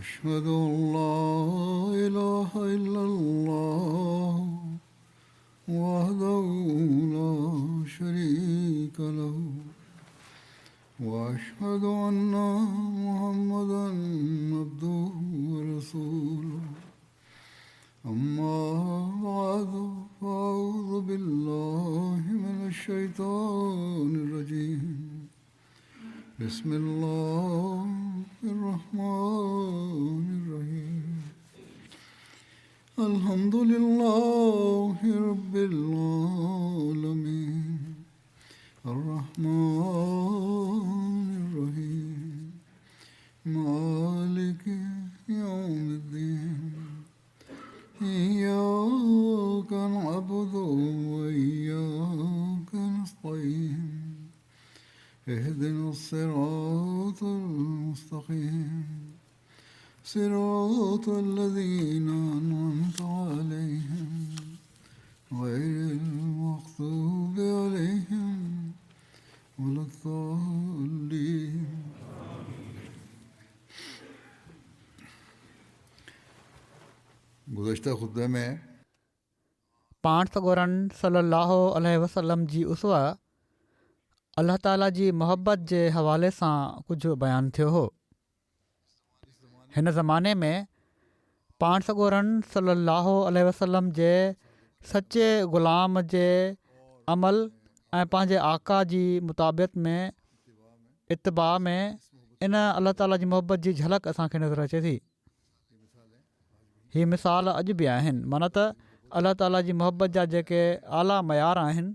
أشهد أن لا إله إلا الله وحده لا شريك له وأشهد أن محمدا عبده ورسوله أما بعد فأعوذ بالله من الشيطان الرجيم بسم الله الرحمن الرحيم الحمد لله رب العالمين الرحمن الرحيم مالك يوم الدين إياك نعبد وإياك نستعين اهدنا الصراط المستقيم صراط الذين أنعمت عليهم غير المغضوب عليهم ولا الضالين गुज़श्ता खुतबे में पाण सॻोरन सल्लल्लाहु अलैहि वसल्लम जी उसवा अल्लाह ताला जी मोहबत जे हवाले सां कुझु बयानु थियो हो। हिन ज़माने में पाण सॻोरन सल्लल्लाहु अलैहि वसल्लम जे सचे ग़ुलाम जे अमल ऐं पंहिंजे आका जी मुताबिक़त में इत्तिबा में इन अल्लाह ताला जी मोहबत जी झलक असांखे नज़र अचे थी। हीअ मिसाल अॼु बि आहिनि, माना त अल्लाह ताला जी मोहबत जा जेके आला मयार आहिनि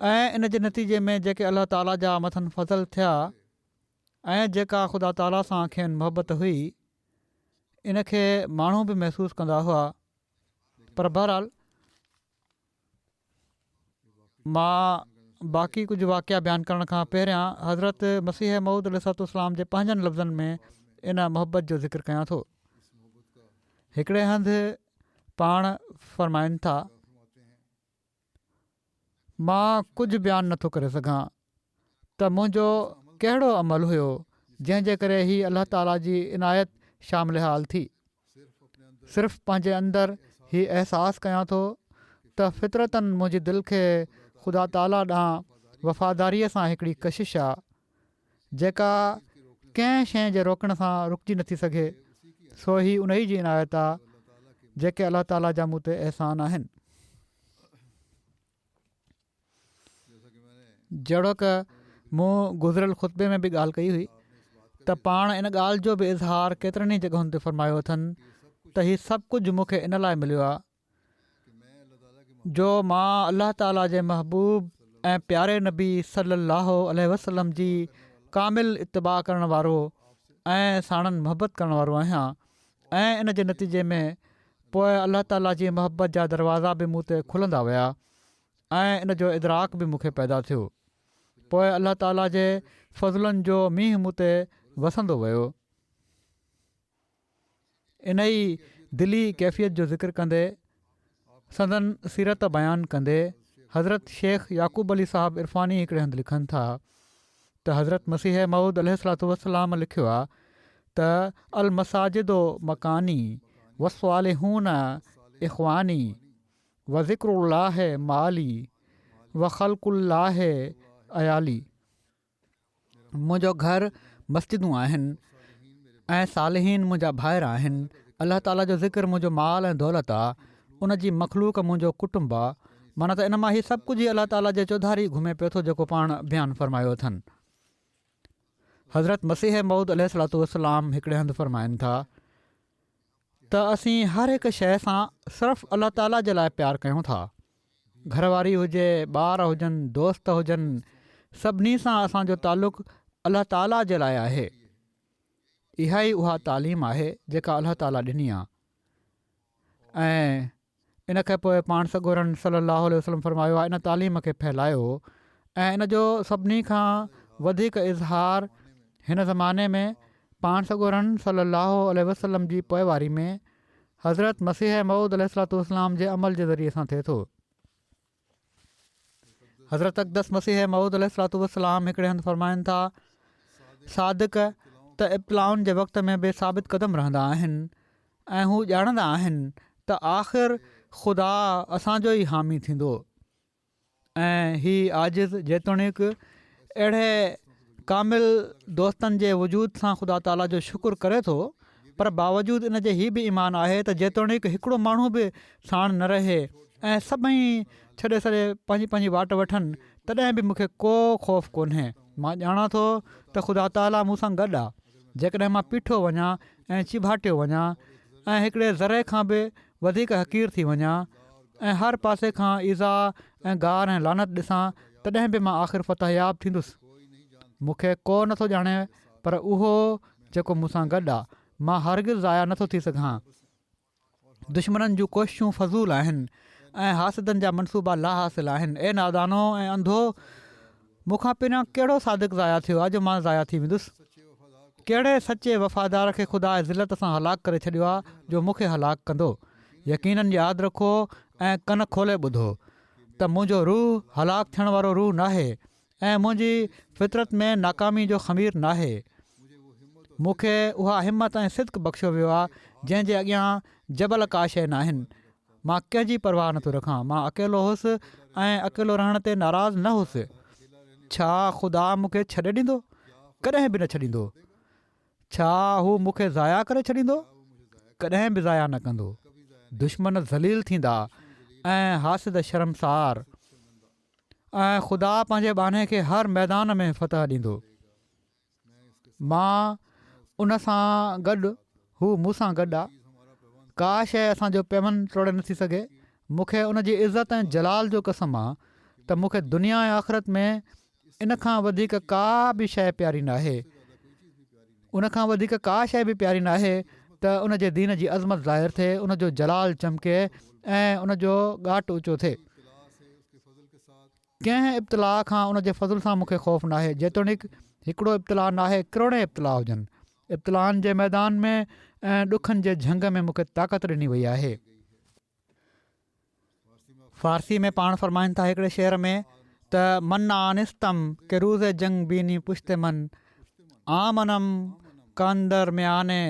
ऐं इन जे नतीजे में जेके अल्लाह ताला जा मथनि फज़ल थिया ऐं जेका ख़ुदा ताला सां खेनि मोहबत हुई, इनखे माण्हू बि महसूसु कंदा हुआ। पर बहरहाल मां बाक़ी कुझु वाक़िया बयानु करण खां पहिरियां हज़रत मसीह मऊद अलैहिस्सलाम जे पंहिंजनि लफ़्ज़नि में इन मोहबत जो ज़िक्र कयां थो। हिकिड़े हंधि पाण फ़रमाइनि था, मां कुझु बयानु नथो करे सघां त मुंहिंजो कहिड़ो अमल हुयो जंहिंजे करे हीअ अल्लाह ताला जी इनायत शामिल हाल थी। सिर्फ़ु पंहिंजे अंदरि हीउ अहसासु कयां थो त फितरतनि मुंहिंजी दिलि खे ख़ुदा ताला ॾांहुं वफ़ादारीअ सां हिकिड़ी कशिश आहे जेका कंहिं शइ जे रोकण सां रुकिजी नथी सघे। सो ही उन ई जी इनायत आहे जेके अल्लाह ताला जा मूं ते अहसान आहिनि। जहिड़ो की मूं गुज़िरियल ख़ुतबे में बि ॻाल्हि कई हुई त पाण इन ॻाल्हि जो बि इज़हार केतिरनि ई जॻहियुनि ते फ़रमायो अथनि त हीउ सभु कुझु मूंखे इन लाइ मिलियो आहे जो मां अल्लाह ताला जे महबूब ऐं प्यारे नबी सल्लल्लाहु अलैहि वसल्लम जी कामिल इत्तिबा करण वारो ऐं साणनि मोहबत करण वारो आहियां ऐं इन जे नतीजे में पोइ अल्लाह ताला जी मोहबत जा दरवाज़ा बि मूं ते खुलंदा विया ऐं इन जो इदराक बि मूंखे पैदा थियो। पोइ अल्लाह ताला जे फज़लनि जो मींहुं मूं ते वसंदो वियो। इन ई दिली कैफ़ियत जो ज़िक्र कंदे संदन सीरत बयानु कंदे हज़रत शेख याक़ूब अली साहब इरफ़ानी हिकिड़े हंधि लिखनि था त हज़रत मसीह मऊद अलैहिस्सलातु वस्सलाम लिखियो आहे त अल मसाजिदो मकानी वस्वालिहून इख़वानी व ज़िक्रुल्लाह माली व ख़ल्क़ुल्लाह अयाली। मुंहिंजो घरु मस्जिदूं आहिनि ऐं सालिहीन मुंहिंजा भाइर आहिनि। अल्लाह ताला जो ज़िक्र मुंहिंजो माल ऐं दौलत आहे। उन जी मख़लूक मुंहिंजो कुटुंब आहे। माना त इन मां हीउ सभु कुझु ई अल्लाह ताला जे चौधारी घुमे पियो थो जेको पाण बयानु फ़रमायो अथनि। हज़रत मसीह मऊद अलैहिस्सलातु वस्सलाम हिकिड़े हंधि फ़रमाइनि था त असीं हर हिकु शइ सां सिर्फ़ु अल्लाह ताला जे लाइ प्यारु कयूं था। घरवारी हुजे, ॿार हुजनि, दोस्त हुजनि, सभिनी सां असांजो तालुक़ु अल्लाह ताला जे लाइ आहे। इहा ई उहा तालीम आहे जेका अल्लाह ताला ॾिनी आहे। ऐं इन खे पोइ पाण सॻोरन सल्लल्लाहु अलैहि वसल्लम फ़रमायो आहे इन तालीम खे फैलायो ऐं इन जो सभिनी खां वधीक इज़हार हिन ज़माने में पाण सॻोरन सल्लल्लाहु अलैहि वसल्लम जी पोइवारी में हज़रत मसीह मऊद अलैहिस्सलातु वस्सलाम जे अमल जे ज़रिए सां थिए थो। हज़रत अक़दस मसीह मऊद अलैहिस्सलातु वस्सलाम हिकिड़े हंधि फ़रमाइनि था, सादिक़ त इब्तिलाउनि जे वक़्त में बि साबित क़दम रहंदा आहिनि ऐं हू ॼाणंदा आहिनि त आख़िर ख़ुदा असांजो ई हामी थींदो ऐं हीउ आजिज़ जेतोणीकि अहिड़े कामिल दोस्तनि जे वजूद सां ख़ुदा ताला जो शुकुरु करे थो, पर बावजूदु इन जे हीउ बि ईमान आहे त जेतोणीकि हिकिड़ो माण्हू बि साण न रहे ऐं सभई छॾे छॾे पंहिंजी पंहिंजी वाट वठनि, तॾहिं बि मूंखे को ख़ौफ़ कोन्हे। मां ॼाणा थो त ख़ुदा ताला मूं सां गॾु आहे। जेकॾहिं मां पीठो वञा ऐं चिभाटियो वञा ऐं हिकिड़े ज़रे खां बि वधीक हक़ीर थी वञा ऐं हर पासे खां ईज़ा ऐं गार ऐं लानत ॾिसां, तॾहिं बि मां आख़िर फ़तहयाब थींदुसि। मूंखे को नथो ॼाणे, पर उहो जेको मूंसां गॾु आहे, मां हरगिज़ ज़ाया नथो थी सघां। दुश्मननि जूं कोशिशूं फज़ूल आहिनि ऐं हासिदनि जा मनसूबा लाहासिल आहिनि। ए नादानो ऐं अंधो, मूंखां पहिरियां कहिड़ो सादिक़ ज़ाया थियो आहे जो मां ज़ाया थी वेंदुसि? कहिड़े सचे वफ़ादार खे ख़ुदा ज़िलत सां हलाकु करे छॾियो आहे जो मूंखे हलाकु कंदो? यकीननि यादि रखो ऐं कन खोले ॿुधो त मुंहिंजो रूह हलाकु थियण वारो रूह नाहे ऐं मुंहिंजी फितरत में नाकामी जो ख़मीर नाहे। मूंखे उहा हिमत ऐं सिदक बख़्शियो वियो आहे जंहिंजे अॻियां जबल का शइ न आहिनि। मां कंहिंजी परवाह नथो रखां। मां अकेलो हुउसि ऐं अकेलो रहण ते नाराज़ न हुउसि। छा ख़ुदा मूंखे छॾे ॾींदो? कॾहिं बि न छॾींदो। छा हू मूंखे ज़ाया करे छॾींदो? कॾहिं बि ज़ाया न कंदो। दुश्मन ज़लील थींदा ऐं हासिद शर्मसार, ऐं ख़ुदा पंहिंजे बाने खे हर मैदान में फ़तह ॾींदो। मां उन सां गॾु, हू मूंसां गॾु आहे। का शइ असांजो पेमन तोड़े नथी सघे। मूंखे उन जी इज़त ऐं जलाल जो कसम आहे त मूंखे दुनिया ऐं आख़िरत में इन खां वधीक का बि शइ प्यारी न आहे। उन खां वधीक का शइ बि प्यारी न आहे त उन जे दीन जी अज़मत ज़ाहिर थिए, उन जो जलाल चमके ऐं उन जो घाट ऊचो थिए। कंहिं इब्तिला खां उन जे फज़ुल सां मूंखे ख़ौफ़ न आहे। जेतोणीकि हिकिड़ो इब्तिला न आहे, किरोड़े इब्तिला हुजनि। इब्तिलाउनि जे मैदान में ऐं ॾुखनि जे झंग में मूंखे ताक़त ॾिनी वई आहे। फ़ारसी में पाण फ़रमाइनि था हिकिड़े शेर में त मन्ना निस्तम के रूज़े जंग बीनी पुश्ते मन आमनम कांदर में आने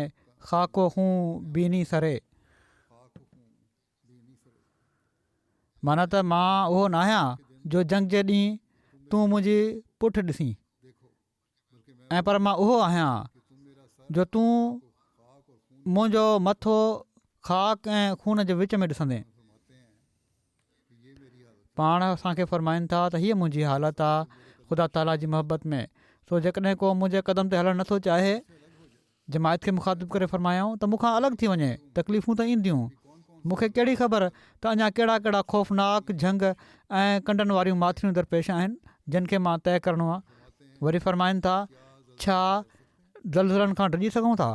ख़ाको हूं बीनी सरे। माना त मां उहो न आहियां जो जंग जे ॾींहुं तूं मुंहिंजी पुठि ॾिसी, ऐं पर मां उहो आहियां जो तूं मुंहिंजो मथो ख़ाक ऐं खून जे विच में ॾिसंदे। पाण असांखे फ़रमाइनि था त हीअ मुंहिंजी हालत आहे ख़ुदा ताला जी मोहबत में। सो जेकॾहिं को मुंहिंजे क़दम ते हलणु नथो चाहे, जमायत खे मुखातिब करे फ़रमायूं त मूंखां अलॻि थी वञे। तकलीफ़ूं त ईंदियूं, मूंखे कहिड़ी ख़बर त अञा कहिड़ा कहिड़ा ख़ौफ़नाक झंग ऐं कंडनि वारियूं माथिरियूं दरपेश आहिनि जिन खे मां तइ करिणो आहे। वरी फ़रमाइनि था, छा ज़लज़लनि खां डिॼी सघूं था?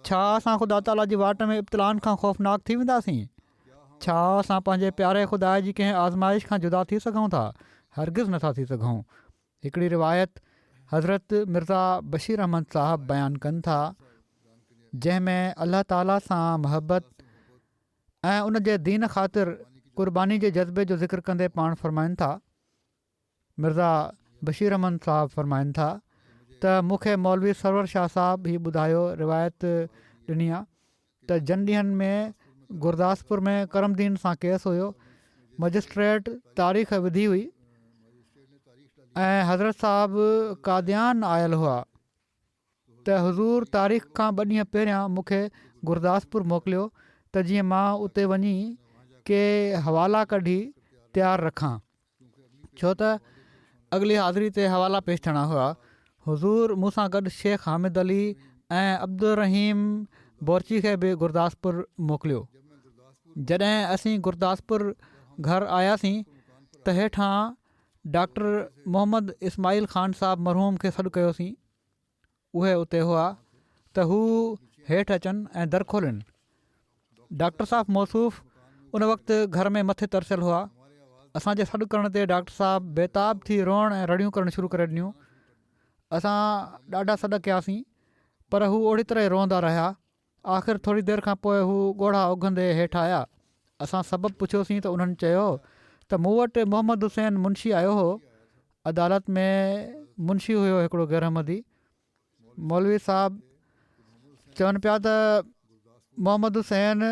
छा असां ख़ुदा ताला जी वाट में इब्तिलाउनि खां ख़ौफ़नाक थी वेंदासीं? छा असां पंहिंजे प्यारे ख़ुदा जी कंहिं आज़माइश खां जुदा थी सघूं था? हरगिज़ नथा थी सघूं। हिकिड़ी रिवायत हज़रत मिर्ज़ा बशीर अहमद साहब बयानु कनि था, जंहिंमें अल्लाह ताला सां महबत ऐं उन जे दीन ख़ातिर क़ुर्बानी जे जज़्बे जो ज़िक्र कंदे पाण फ़रमाइनि था। मिर्ज़ा बशीर अहमद साहब फ़रमाइनि था त मूंखे मौलवी सरवर शाह साहब ही ॿुधायो, रिवायत ॾिनी आहे त जन ॾींहंनि में गुरदासपुर में करमदीन सां केस हुयो। मजिस्ट्रेट तारीख़ विधी हुई ऐं हज़रत साहब कादियान आयल हुआ त हुज़ूर तारीख़ खां 2 ॾींहं पहिरियां मूंखे गुरदासपुर मोकिलियो त जीअं मां उते वञी के हवाला कढी तयारु रखां, छो त अॻिली हाज़िरी ते हवाला पेश थियणा हुआ। हुज़ूर मूंसां गॾु शेख हामिद अली ऐं अब्दुल रहीम बोरची खे बि गुरदासपुर मोकिलियो। जॾहिं असीं गुरदासपुर घर आयासीं त हेठां डॉक्टर मोहम्मद इस्माइल ख़ान साहब मरहूम खे सॾु कयोसीं। उहे उते हुआ त हू हेठि अचनि ऐं दर खोलनि। डॉक्टर साहब मौसूफ़ उन वक़्तु घर में मथे तरसियल हुआ। असांजे सॾु करण ते डॉक्टर साहब बेताब थी रोअण ऐं रड़ियूं करणु शुरू करे ॾिनियूं। असां ॾाढा सॾ कयासीं, पर हू ओड़ी तरह रोअंदा रहिया। आख़िर थोरी देरि खां पोइ हू ॻोढ़ा उघंदे हेठि आया। असां सबबु पुछियोसीं त उन्हनि चयो त मूं वटि मोहम्मद हुसैन मुंशी आयो हो। अदालत में मुंशी हुयो हिकिड़ो गैरहमदी। मौलवी साहब चवनि पिया त मोहम्मद हुसैन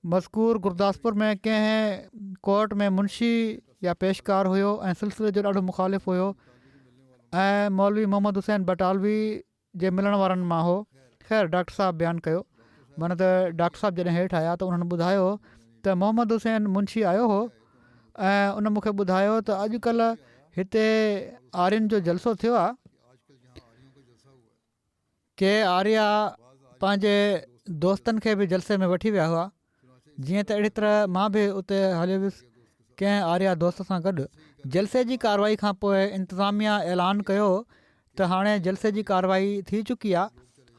मज़कूर गुरदासपुर में कंहिं कोर्ट में मुंशी या पेशकार हुयो ऐं सिलसिले जो ॾाढो मुखालिफ़ हुयो ऐं मौलवी मोहम्मद हुसैन बटालवी जे मिलण वारनि मां हो। ख़ैर डॉक्टर साहब बयानु कयो, माना त डॉक्टर साहब जॾहिं हेठि आया त उन्हनि ॿुधायो त मोहम्मद हुसैन मुंशी आयो हो ऐं उन मूंखे ॿुधायो त अॼुकल्ह हिते आर्यन जो जलसो थियो आहे। के आर्या पंहिंजे दोस्तनि खे बि जलसे में वठी विया हुआ, जीअं त अहिड़ी तरह मां बि उते हलियो वियुसि कंहिं आर्या दोस्त सां गॾु। जलसे जी कार्रवाई खां पोइ इंतिज़ामिया ऐलान कयो त हाणे जलसे जी कार्रवाई थी चुकी आहे,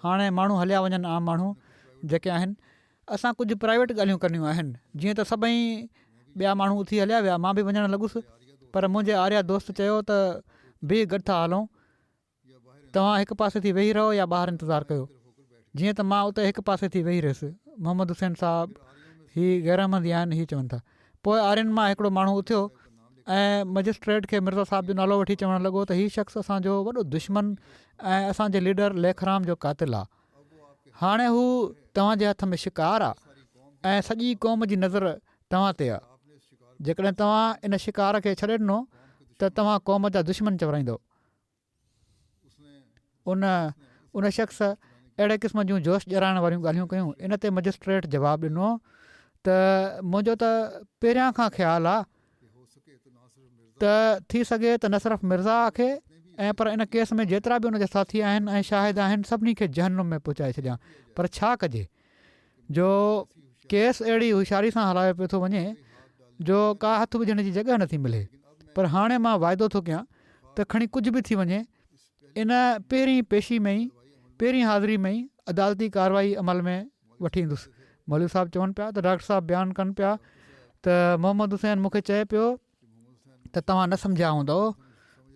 हाणे माण्हू हलिया वञनि, आम माण्हू जेके आहिनि। असां कुझु प्राइवेट ॻाल्हियूं करणियूं आहिनि, जीअं त सभई ॿिया माण्हू उथी हलिया विया, मां बि वञणु लॻुसि, पर मुंहिंजे आर्या दोस्त चयो त बि गॾु था हलूं, तव्हां हिकु पासे थी वेही रहो या ॿाहिरि इंतज़ारु कयो। जीअं त मां उते हिकु पासे थी वेही रहियुसि। मोहम्मद हुसैन साहब हीअ गैरहमदी आहिनि, हीअ चवनि था। पोइ आर्यन मां हिकिड़ो माण्हू उथियो ऐं मजिस्ट्रेट खे मिर्ज़ा साहब जो नालो वठी चवणु लॻो त हीउ शख़्स असांजो वॾो दुश्मन ऐं असांजे लीडर लेखराम जो क़ातिल आहे। हाणे हू तव्हांजे हथ में शिकार आहे ऐं सॼी क़ौम जी नज़र तव्हां ते आहे। जेकॾहिं तव्हां इन शिकार खे छॾे ॾिनो त तव्हां क़ौम जा दुश्मन चवराईंदो। उन शख़्स अहिड़े क़िस्म जूं जोश ॼाणाइण वारियूं ॻाल्हियूं कयूं। इन ते मजिस्ट्रेट जवाबु ॾिनो त मुंहिंजो त पहिरियां खां ख़्यालु आहे त थी सघे त न सिर्फ़ु मिर्ज़ा खे ऐं पर इन केस में जेतिरा बि उनजा साथी आहिनि ऐं शाहिद आहिनि सभिनी खे जहन्नुम में पहुचाए छॾियां। पर छा कजे जो केस अहिड़ी होशियारी सां हलायो पियो थो वञे जो का हथ विझण जी जॻह नथी मिले। पर हाणे मां वाइदो थो कयां त खणी कुझु बि थी वञे, इन पहिरीं पेशी में ई पहिरीं हाज़िरी में ई अदालती कार्रवाई अमल में वठी ईंदुसि। मौलवी साहब चवनि पिया त डॉक्टर साहब बयानु कनि पिया त मोहम्मद हुसैन मूंखे चए पियो त तव्हां न सम्झिया हूंदव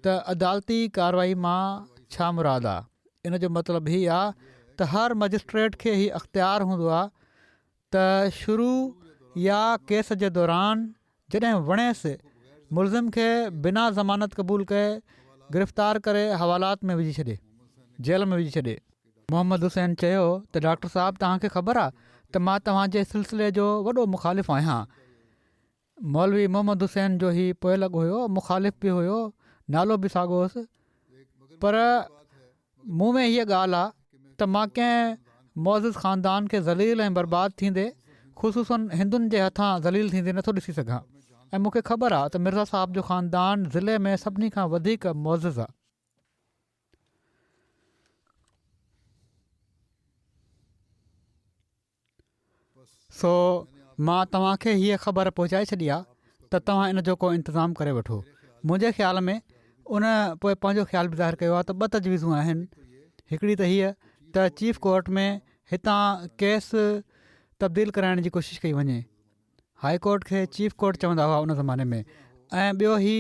त अदालती कार्रवाई मां छा मुराद आहे। इन जो मतिलबु हीअ आहे त हर मजिस्ट्रेट खे हीउ अख़्तियार हूंदो आहे त शुरू या केस जे दौरान जॾहिं वणेसि मुलज़िम खे बिना ज़मानत क़बूल कए गिरफ़्तार करे हवालात में विझी छॾे, जेल में विझी छॾे। मोहम्मद हुसैन चयो त डॉक्टर साहब तव्हांखे ख़बर आहे त मां तव्हांजे सिलसिले जो वॾो मुखालिफ़ आहियां। मौलवी मोहम्मद हुसैन जो ही पोइ लॻो हुयो, मुखालिफ़ बि हुयो, नालो बि साॻियो हुअसि। पर मूं में हीअ ॻाल्हि आहे त मां कंहिं मौज़िज़ ख़ानदान खे ज़लील ऐं बर्बादु थींदे ख़ुसूसन हिंदुनि जे हथां ज़लील थींदे नथो ॾिसी सघां। ऐं मूंखे ख़बर आहे त मिर्ज़ा साहब जो ख़ानदान ज़िले में सभिनी खां वधीक मौज़िज़ आहे। सो मां तव्हांखे हीअ ख़बर पहुचाए छॾी आहे त तव्हां इन जो को इंतज़ामु करे वठो। मुंहिंजे ख़्याल में उन पोइ पंहिंजो ख़्यालु बि ज़ाहिर कयो आहे त ॿ तजवीज़ूं आहिनि। हिकिड़ी त हीअ त चीफ कोर्ट में हितां केस तब्दील कराइण जी कोशिशि कई वञे। हाई कोर्ट खे चीफ कोर्ट चवंदा हुआ उन ज़माने में। ऐं ॿियो ही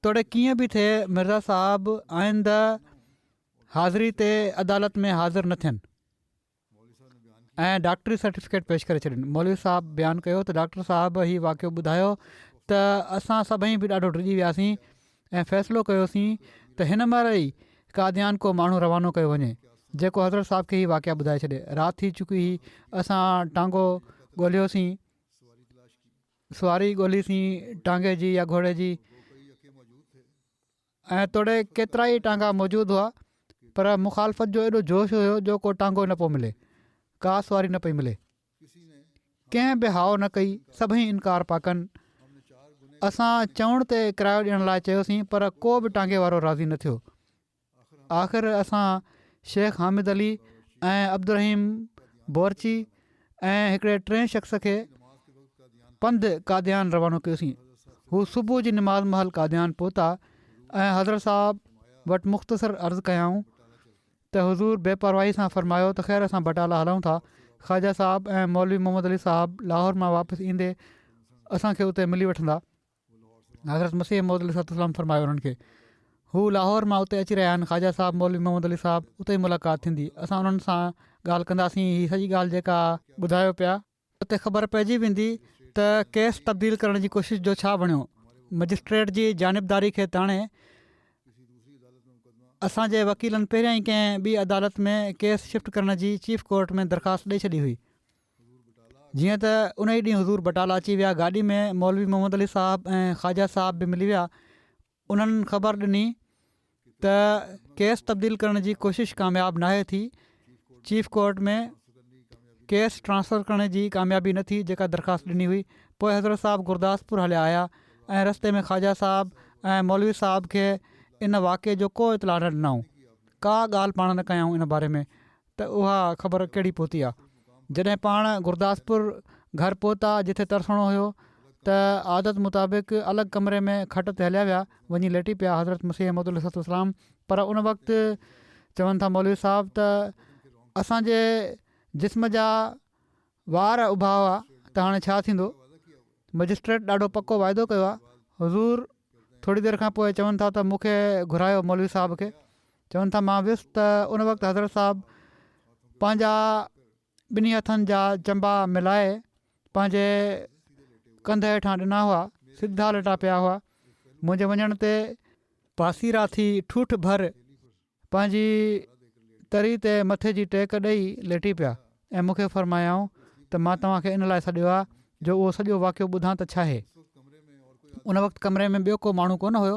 तोड़े कीअं बि थिए मिर्ज़ा साहब आईंदा हाज़िरी ते अदालत में हाज़िर न थियनि ऐं डॉक्टरी सर्टिफिकेट पेश करे छॾनि। मौलवी साहब बयानु कयो त डॉक्टर साहब हीउ वाक़ियो ॿुधायो त असां सभई बि ॾाढो डिॼी वियासीं ऐं फ़ैसिलो कयोसीं त हिन महिल ई कादियान को माण्हू रवानो कयो वञे जेको हज़रत साहब खे हीउ वाक़िया ॿुधाए छॾे। राति थी चुकी हुई, असां टांगो ॻोल्हियोसीं, सुवारी ॻोल्हीसीं टांगे जी या घोड़े जी, ऐं तोड़े केतिरा ई टांगा मौजूदु हुआ, पर मुखालफ़त जो एॾो जोश हुयो जो को टांगो न पियो मिले, का सुवारी न पई मिले। कंहिं बि हाव न कई, सभई इनकार पिया कनि। असां चवण ते किरायो ॾियण लाइ चयोसीं, पर को बि टांगे वारो राज़ी न थियो। आख़िर असां शेख हामिद अली ऐं अब्दुर्रहीम बोरची ऐं हिकिड़े टे शख़्स खे पंधु कादियान रवानो कयोसीं। हू सुबुह जी निमाज़ महल कादियान पहुता ऐं हज़रत साहब वटि मुख़्तसर अर्ज़ु कयाऊं त हुज़ूर बेपरवाही सां फ़रमायो त ख़ैर असां बटाला हलूं था। ख़्वाजा साहब ऐं मौलवी मोहम्मद अली साहब लाहौर मां वापसि ईंदे असांखे उते मिली वठंदा। हज़रत मसीह मौद अली सलाम फ़रमायो उन्हनि खे। हू लाहौर मां उते अची रहिया आहिनि। ख़्वाजा साहब मौलवी मोहम्मद अली साहब उते ई मुलाक़ात थींदी। असां उन्हनि सां ॻाल्हि कंदासीं। हीअ सॼी ॻाल्हि जेका ॿुधायो पिया उते ख़बर पइजी वेंदी त केस तब्दील करण जी कोशिशि जो छा बणियो। मजिस्ट्रेट जी जानिबदारी खे ताणे असांजे वकीलनि पहिरियां ई कंहिं ॿी अदालत में केस शिफ्ट करण जी चीफ कोर्ट में दरख़्वास्त ॾेई छॾी हुई। जीअं त उन ई ॾींहुं हज़ूर बटाला अची विया, गाॾी में मौलवी मोहम्मद अली साहब ऐं ख़्वाजा साहब बि मिली विया। उन्हनि ख़बर ॾिनी त केस तब्दील करण जी कोशिशि कामयाबु नाहे थी। चीफ कोर्ट में केस ट्रांसफ़र करण जी कामयाबी न थी जेका दरख़्वास्त ॾिनी हुई। पोइ हज़रत साहब गुरदासपुर हलिया आया ऐं रस्ते में ख़्वाजा साहब ऐं मौलवी साहब खे इन वाक़े जो को इतला न ॾिनऊं, का ॻाल्हि पाण न कयऊं इन बारे में त उहा ख़बर कहिड़ी पहुती आहे। जॾहिं पाण गुरदासपुर घर पहुता जिथे तरसणो हुयो त आदत मुताबिक़ अलॻि कमरे में खट ते हलिया विया, वञी लेटी पिया हज़रत मसीह मौद अलैहिस्सलाम। पर उन वक़्तु चवनि था मौलवी साहब त असांजे जिस्म जा वार उभा हुआ त हाणे छा थींदो। मजिस्ट्रेट ॾाढो पको वाइदो कयो आहे। हज़ूर थोरी देरि खां पोइ चवनि था त मूंखे घुरायो मौलवी साहब खे। चवनि था मां वियुसि त उन वक़्तु हज़रत साहब पंहिंजा ॿिन्ही हथनि जा चंबा मिलाए पंहिंजे कंध हेठां ॾिना हुआ, सिधा लेटा पिया हुआ। मुंहिंजे वञण ते पासीरा थी ठूठ भर पंहिंजी तरी ते मथे जी टेक ॾेई लेटी पिया ऐं मूंखे फ़रमायाऊं त मां तव्हांखे इन लाइ सॾियो आहे जो उहो सॼो वाक़ियो ॿुधां त छा आहे। उन वक़्तु कमरे में ॿियो को माण्हू कोन हुयो,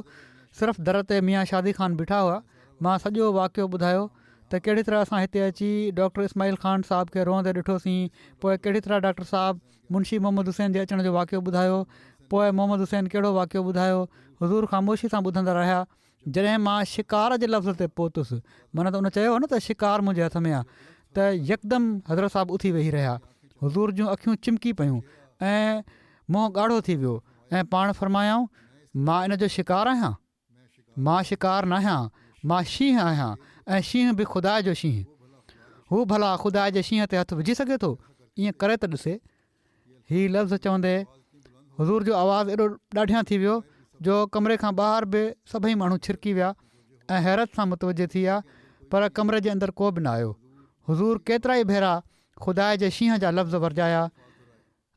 सिर्फ़ु दर ते मियाँ शादी ख़ान बीठा हुआ। मां सॼो वाक़ियो ॿुधायो त कहिड़ी तरह असां हिते अची डॉक्टर इस्माइल ख़ान साहब खे रोअंदे ॾिठोसीं। पोइ कहिड़ी तरह डॉक्टर साहब मुंशी मोहम्मद हुसैन जे अचण जो वाक़ियो ॿुधायो। पोइ मोहम्मद हुसैन कहिड़ो वाक़ियो ॿुधायो। हज़ूर ख़ामोशी सां ॿुधंदा रहिया। जॾहिं मां शिकार जे लफ़्ज़ ते पहुतुसि, माना त उन चयो न त शिकार मुंहिंजे हथ में आहे, त यकदमि हज़रत साहब उथी वेही रहिया। हज़ूर जूं अखियूं चिमकी पियूं ऐं मुंहुं ॻाढ़ो थी वियो ऐं पाण फ़रमायाऊं मां इन जो शिकार आहियां। मां शिकार न आहियां, मां शींहं आहियां ऐं शींहं बि ख़ुदा जो शींहं। हू भला ख़ुदा जे शींहं ते हथु विझी सघे थो, ईअं करे त ॾिसे। हीअ लफ़्ज़ चवंदे हज़ूर जो आवाज़ु एॾो ॾाढियां थी वियो जो कमरे खां ॿाहिरि बि सभई माण्हू छिरकी विया ऐं हैरत सां मुतवजे थी विया, पर कमरे जे अंदरि को बि न आयो। हज़ूर केतिरा ई भेरा ख़ुदा जे शींहं जा लफ़्ज़ वरजाया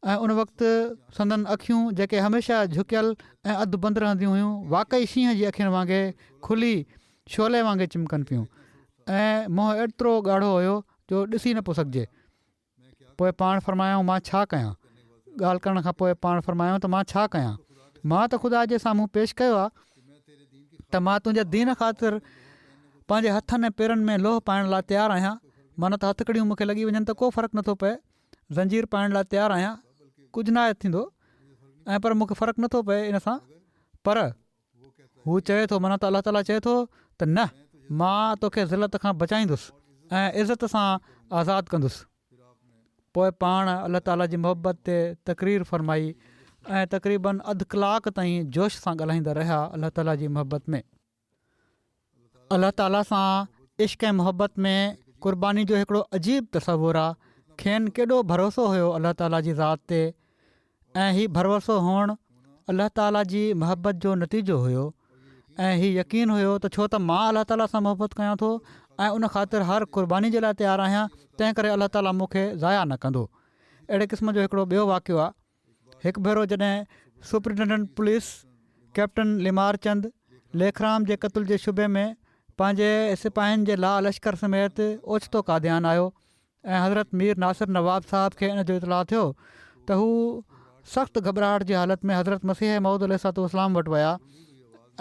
ऐं उन वक़्तु संदन अखियूं जेके हमेशह झुकियल ऐं अधु बंदि रहंदियूं हुयूं, वाक़ई शींहं जी अखियुनि वांगुरु खुली शोले वांगुरु चिमकनि पियूं ऐं मुंहुं एतिरो ॻाढ़ो हुयो जो ॾिसी न पियो सघिजे। पोइ पाण फ़रमायाऊं मां छा कयां। ॻाल्हि करण खां पोइ पाण फ़रमायाऊं त मां छा कयां। मां त ख़ुदा जे साम्हूं पेश कयो आहे त मां तुंहिंजे दीन ख़ातिर पंहिंजे हथनि ऐं पेरनि में लोह पाइण लाइ तयारु आहियां। माना त हथकड़ियूं मूंखे लॻी वञनि त को फ़र्क़ु नथो पए, ज़ंजीर पाइण लाइ तयारु आहियां, कुझु न आहे थींदो ऐं पर मूंखे फ़र्क़ु नथो पए इन सां। पर हू चए थो, माना त अलाह ताला चए थो त न, मां तोखे ज़िलत खां बचाईंदुसि ऐं इज़त सां आज़ादु कंदुसि। पोइ पाण अलाह ताला जी मोहबत ते तक़रीर फ़रमाई ऐं तक़रीबन अधु कलाक ताईं जोश सां ॻाल्हाईंदा रहिया अलाह ताला जी मोहबत में। अलाह ताला सां इश्क़ ऐं मोहबत में क़ुर्बानी जो हिकिड़ो अजीब तसवुरु आहे। खेनि केॾो भरोसो हुयो अलाह ताला जी ज़ात ते ऐं हीउ भरोसो हुअणु अलाह ताला जी मोहबत जो नतीजो हुयो ऐं हीउ यकीन हुयो त छो त मां अलाह ताला सां मोहबत कयां थो ऐं उन ख़ातिर हर क़ुर्बानी जे लाइ तयारु आहियां, तंहिं करे अलाह ताला मूंखे ज़ाया न कंदो। अहिड़े क़िस्म जो हिकिड़ो ॿियो वाक़ियो आहे। हिकु भेरो जॾहिं सुपरिटेंडेंट पुलिस कैप्टन लिमार चंद लेखराम जे क़त्ल जे शुबे में पंहिंजे सिपाहियुनि जे लाइ लश्कर समेत ओचितो कादियान आयो ऐं हज़रत मीर नासिर नवाब साहब खे इन जो इतलाउ थियो त हू सख़्तु घबराहट जी हालत में हज़रत मसीह मऊद अलैहिस्सलाम वटि विया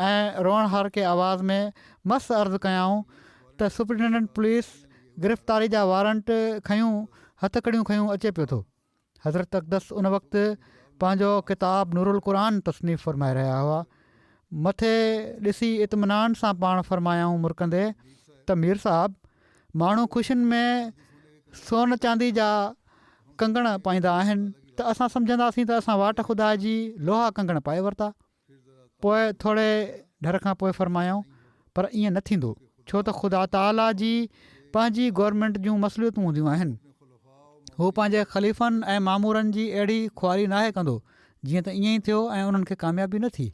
ऐं रोअण हार के आवाज़ में मस अर्ज़ु कयाऊं त सुपरिटेंडेंट पुलिस गिरफ़्तारी जा वारंट खयूं, हथकड़ियूं खयूं अचे पियो थो। हज़रत अक़दस उन वक़्तु पंहिंजो किताब नूरुल क़ुरान तसनीफ़ फ़रमाए रहिया हुआ। मथे ॾिसी इत्मिनान सां पाण फ़रमायाऊं मुरकंदे त मीर साहब, माण्हू ख़ुशियुनि में सोन चांदी जा कंगण पाईंदा आहिनि त असां सम्झंदासीं त असां वाट ख़ुदा जी लोहा कंगण पाए वरिता। पोइ थोरे डर खां पोइ फ़रमायाऊं पर ईअं न थींदो, छो त ख़ुदा ताला जी पंहिंजी गवर्नमेंट जूं मसलियतूं हूंदियूं आहिनि। हू पंहिंजे ख़लीफ़नि ऐं मामूरनि जी अहिड़ी ख़ुआरी नाहे कंदो जीअं त ईअं ई थियो ऐं उन्हनि खे कामयाबी न थी।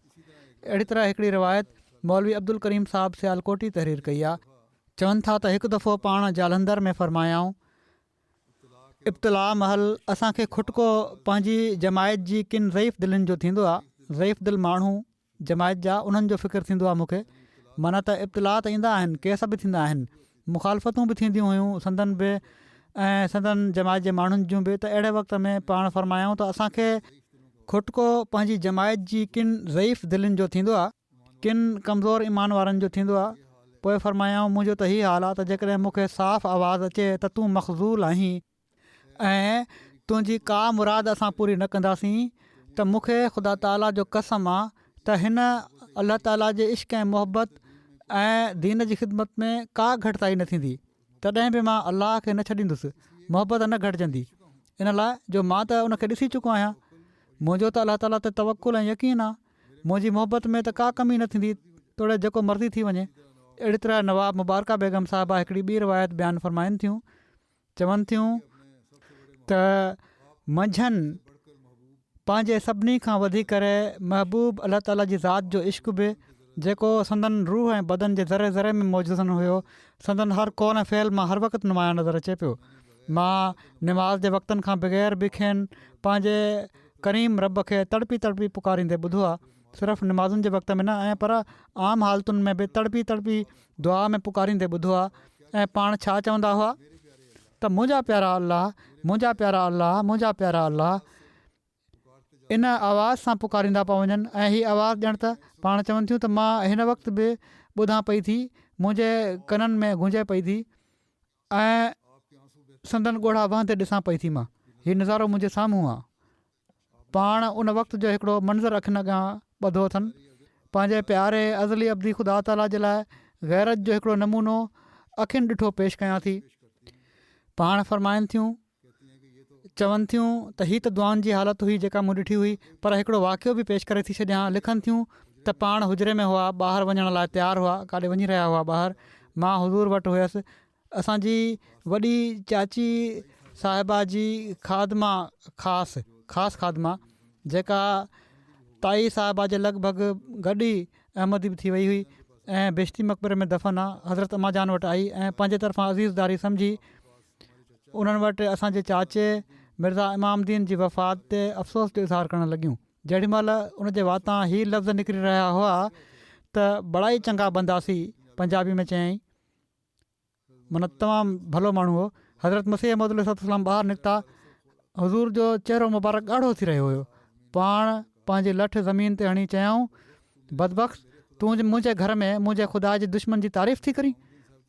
अहिड़ी तरह हिकिड़ी रिवायत मौलवी अब्दुल करीम साहब सियालकोटी तहरीर कई आहे। चवनि था त हिकु दफ़ो पाण जालंधर में फ़रमायाऊं इब्तिला महल असांखे खुटको पंहिंजी जमायत जी किन ज़ईफ़ दिलनि जो थींदो आहे। ज़ईफ़ दिलि माण्हू जमायत जा उन्हनि जो फ़िक्रु थींदो आहे मूंखे। माना त इब्तिला त ईंदा आहिनि, केस बि थींदा आहिनि, मुखालफ़तूं बि थींदियूं हुयूं संदन बि ऐं संदन जमायत जे माण्हुनि जूं बि। त अहिड़े वक़्त में पाण फ़रमायूं त असांखे खुटको पंहिंजी जमायत जी किन ज़ईफ़ दिलनि जो थींदो आहे, किन कमज़ोर ईमान वारनि जो थींदो आहे। पोइ फ़रमायाऊं मुंहिंजो त हीअ हाल आहे त जेकॾहिं मूंखे साफ़ आवाज़ु अचे त तूं मख़ज़ूल आहीं ऐं तुंहिंजी का मुराद असां पूरी न कंदासीं, त मूंखे ख़ुदा ताला जो कसम आहे त हिन अलाह ताला जे इश्क़ ऐं मुहबत ऐं दीन जी ख़िदमत में का घटिताई न थींदी। तॾहिं बि मां अलाह खे न छॾींदुसि, मुहबत न घटिजंदी। इन लाइ जो मां त उनखे ॾिसी चुको आहियां, मुंहिंजो त अलाह ताला ते तवकुल ऐं यकीन आहे, मुंहिंजी मुहबत में त का कमी न थींदी, तोड़े जेको मर्ज़ी थी वञे। अहिड़ी तरह नवाब मुबारका बेगम साहिबा हिकिड़ी ॿी रिवायत बयानु फ़रमाइनि थियूं, चवनि थियूं त मंझंदि पंहिंजे सभिनी खां वधीक करे महबूब अलाह ताला जी ज़ात जो इश्क़ बि, जेको संदन रूह ऐं बदन जे ज़रे ज़रे में मौजूदु हुयो, संदन हर कौन फ़ैल मां हर वक़्तु नुमाया नज़र अचे पियो। मां निमाज़ जे वक़्तनि खां बग़ैर बिखेन पंहिंजे करीम रब खे तड़पी तड़पी पुकारींदे ॿुधो आहे, सिर्फ़ु निमाज़ुनि जे वक़्त में न, ऐं पर आम हालतुनि में बि तड़पी तड़पी दुआ में पुकारींदे ॿुधो आहे। ऐं पाण छा चवंदा हुआ त मुंहिंजा प्यारा अलाह, मुंहिंजा प्यारा अलाह, मुंहिंजा प्यारा अलाह, इन आवाज़ सां पुकारींदा पिया वञनि। ऐं हीअ आवाज़ु ॼण त पाण चवनि थियूं त मां हिन वक़्तु बि ॿुधां पई थी, मुंहिंजे कननि में गूंजे पई थी ऐं संदन ॻोढ़ा वहंदे ॾिसां पई थी। मां हीउ नज़ारो मुंहिंजे साम्हूं आहे। पाण उन वक़्त जो हिकिड़ो मंज़रु अखियुनि अॻियां ॿधो अथनि, पंहिंजे प्यारे अज़ली अब्दी ख़ुदा ताला जे लाइ गैरत जो हिकिड़ो नमूनो अखियुनि ॾिठो पेश कयां थी। पाण फ़रमाइनि थियूं, चवनि थियूं त हीअ त दुआनि जी हालत हुई जेका मूं ॾिठी हुई, पर हिकिड़ो वाक़ियो बि पेश करे थी छॾियां। लिखनि थियूं त पाण हुजरे में हुआ, ॿाहिरि वञण लाइ तयारु हुआ, काॾे वञी रहिया हुआ ॿाहिरि। मां हुज़ूर वटि हुयसि, असांजी वॾी चाची साहिबा जी ख़ादमा, ख़ासि ख़ादमा, जेका ताई साहिबा जे लॻभॻि गॾु ई अहमदी बि थी वई हुई ऐं बेश्ती मक़बरे में दफ़न आहे, हज़रत अम्मा जान वटि आई ऐं पंहिंजे तरफ़ां अज़ीज़दारी सम्झी उन्हनि वटि असांजे चाचे मिर्ज़ा इमामदीन जी वफ़ात ते अफ़सोस जो इज़हार करणु लॻियूं। जेॾी महिल उनजे वातां हीअ लफ़्ज़ निकिरी रहिया हुआ त बड़ा ई चङा बंदासीं, पंजाबी में चयईं, माना तमामु भलो माण्हू हो। हज़रत मसीह मौद अलैहिस्सलाम ॿाहिरि निकिता, हुज़ूर जो चहिरो मुबारक ॻाढ़ो थी रहियो हुयो। पाण पंहिंजी लठ ज़मीन ते हणी चयऊं, बदबख़्त, तूं मुंहिंजे घर में मुंहिंजे ख़ुदा जे दुश्मन जी तारीफ़ थी करीं।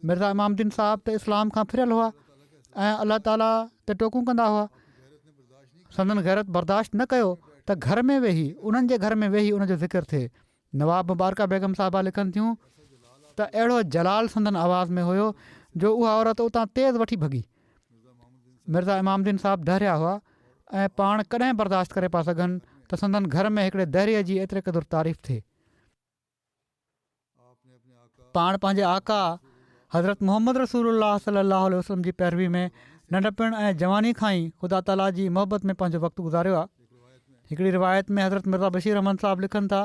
मिर्ज़ा इमामदीन साहिब त इस्लाम खां फिरियल हुआ ऐं अलाह ताला ते टोकूं कंदा हुआ। संदन गैरत बर्दाश्त न कयो त घर में वेही, उन्हनि जे घर में वेही उनजो ज़िक्र थिए। नवाब मुबारका बेगम साहिबा लिखनि थियूं त अहिड़ो जलाल संदन आवाज़ में हुयो जो उहा औरत उतां तेज़ वठी भॻी। मिर्ज़ा इमामदीन साहिबु डरिया हुआ ऐं पाण कॾहिं बर्दाश्त करे पिया सघनि त संदन घर में हिकिड़े दहरीअ जी एतिरे क़दुरु तारीफ़ थिए। पाण पंहिंजे आका हज़रत मोहम्मद रसूलुल्लाह सल्लल्लाहु अलैहि वसल्लम जी पैरवी में नंढपण ऐं जवानी खां ई ख़ुदा ताला जी मोहबत में पंहिंजो वक़्तु गुज़ारियो आहे। हिकिड़ी रिवायत में हज़रत मिर्ज़ा बशीर अहमद साहिबु लिखनि था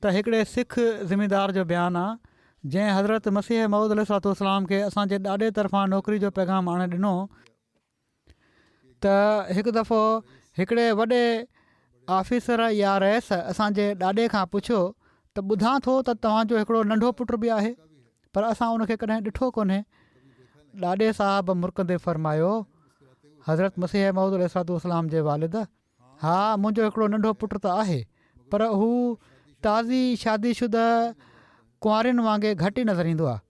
त हिकिड़े सिख ज़िमीदार जो बयानु आहे, जंहिं हज़रत मसीह मऊद अलैहिस्सलाम खे असांजे ॾाॾे तरफ़ां नौकिरी जो पैगाम आणे ॾिनो, त हिकु दफ़ो हिकिड़े वॾे ऑफिसर या रइस असांजे ॾाॾे खां पुछियो त ॿुधां थो त तव्हांजो हिकिड़ो नंढो पुटु बि आहे, पर असां उनखे कॾहिं ॾिठो कोन्हे। ॾाॾे साहिबु मुरकंदे फ़रमायो, हज़रत मसीह मऊद अलैहिस्सलाम जे वालिद, हा मुंहिंजो हिकिड़ो नंढो पुटु त आहे, पर हू ताज़ी शादीशुदा कुंवारियुनि वांगुरु घटि ई नज़र ईंदो आहे।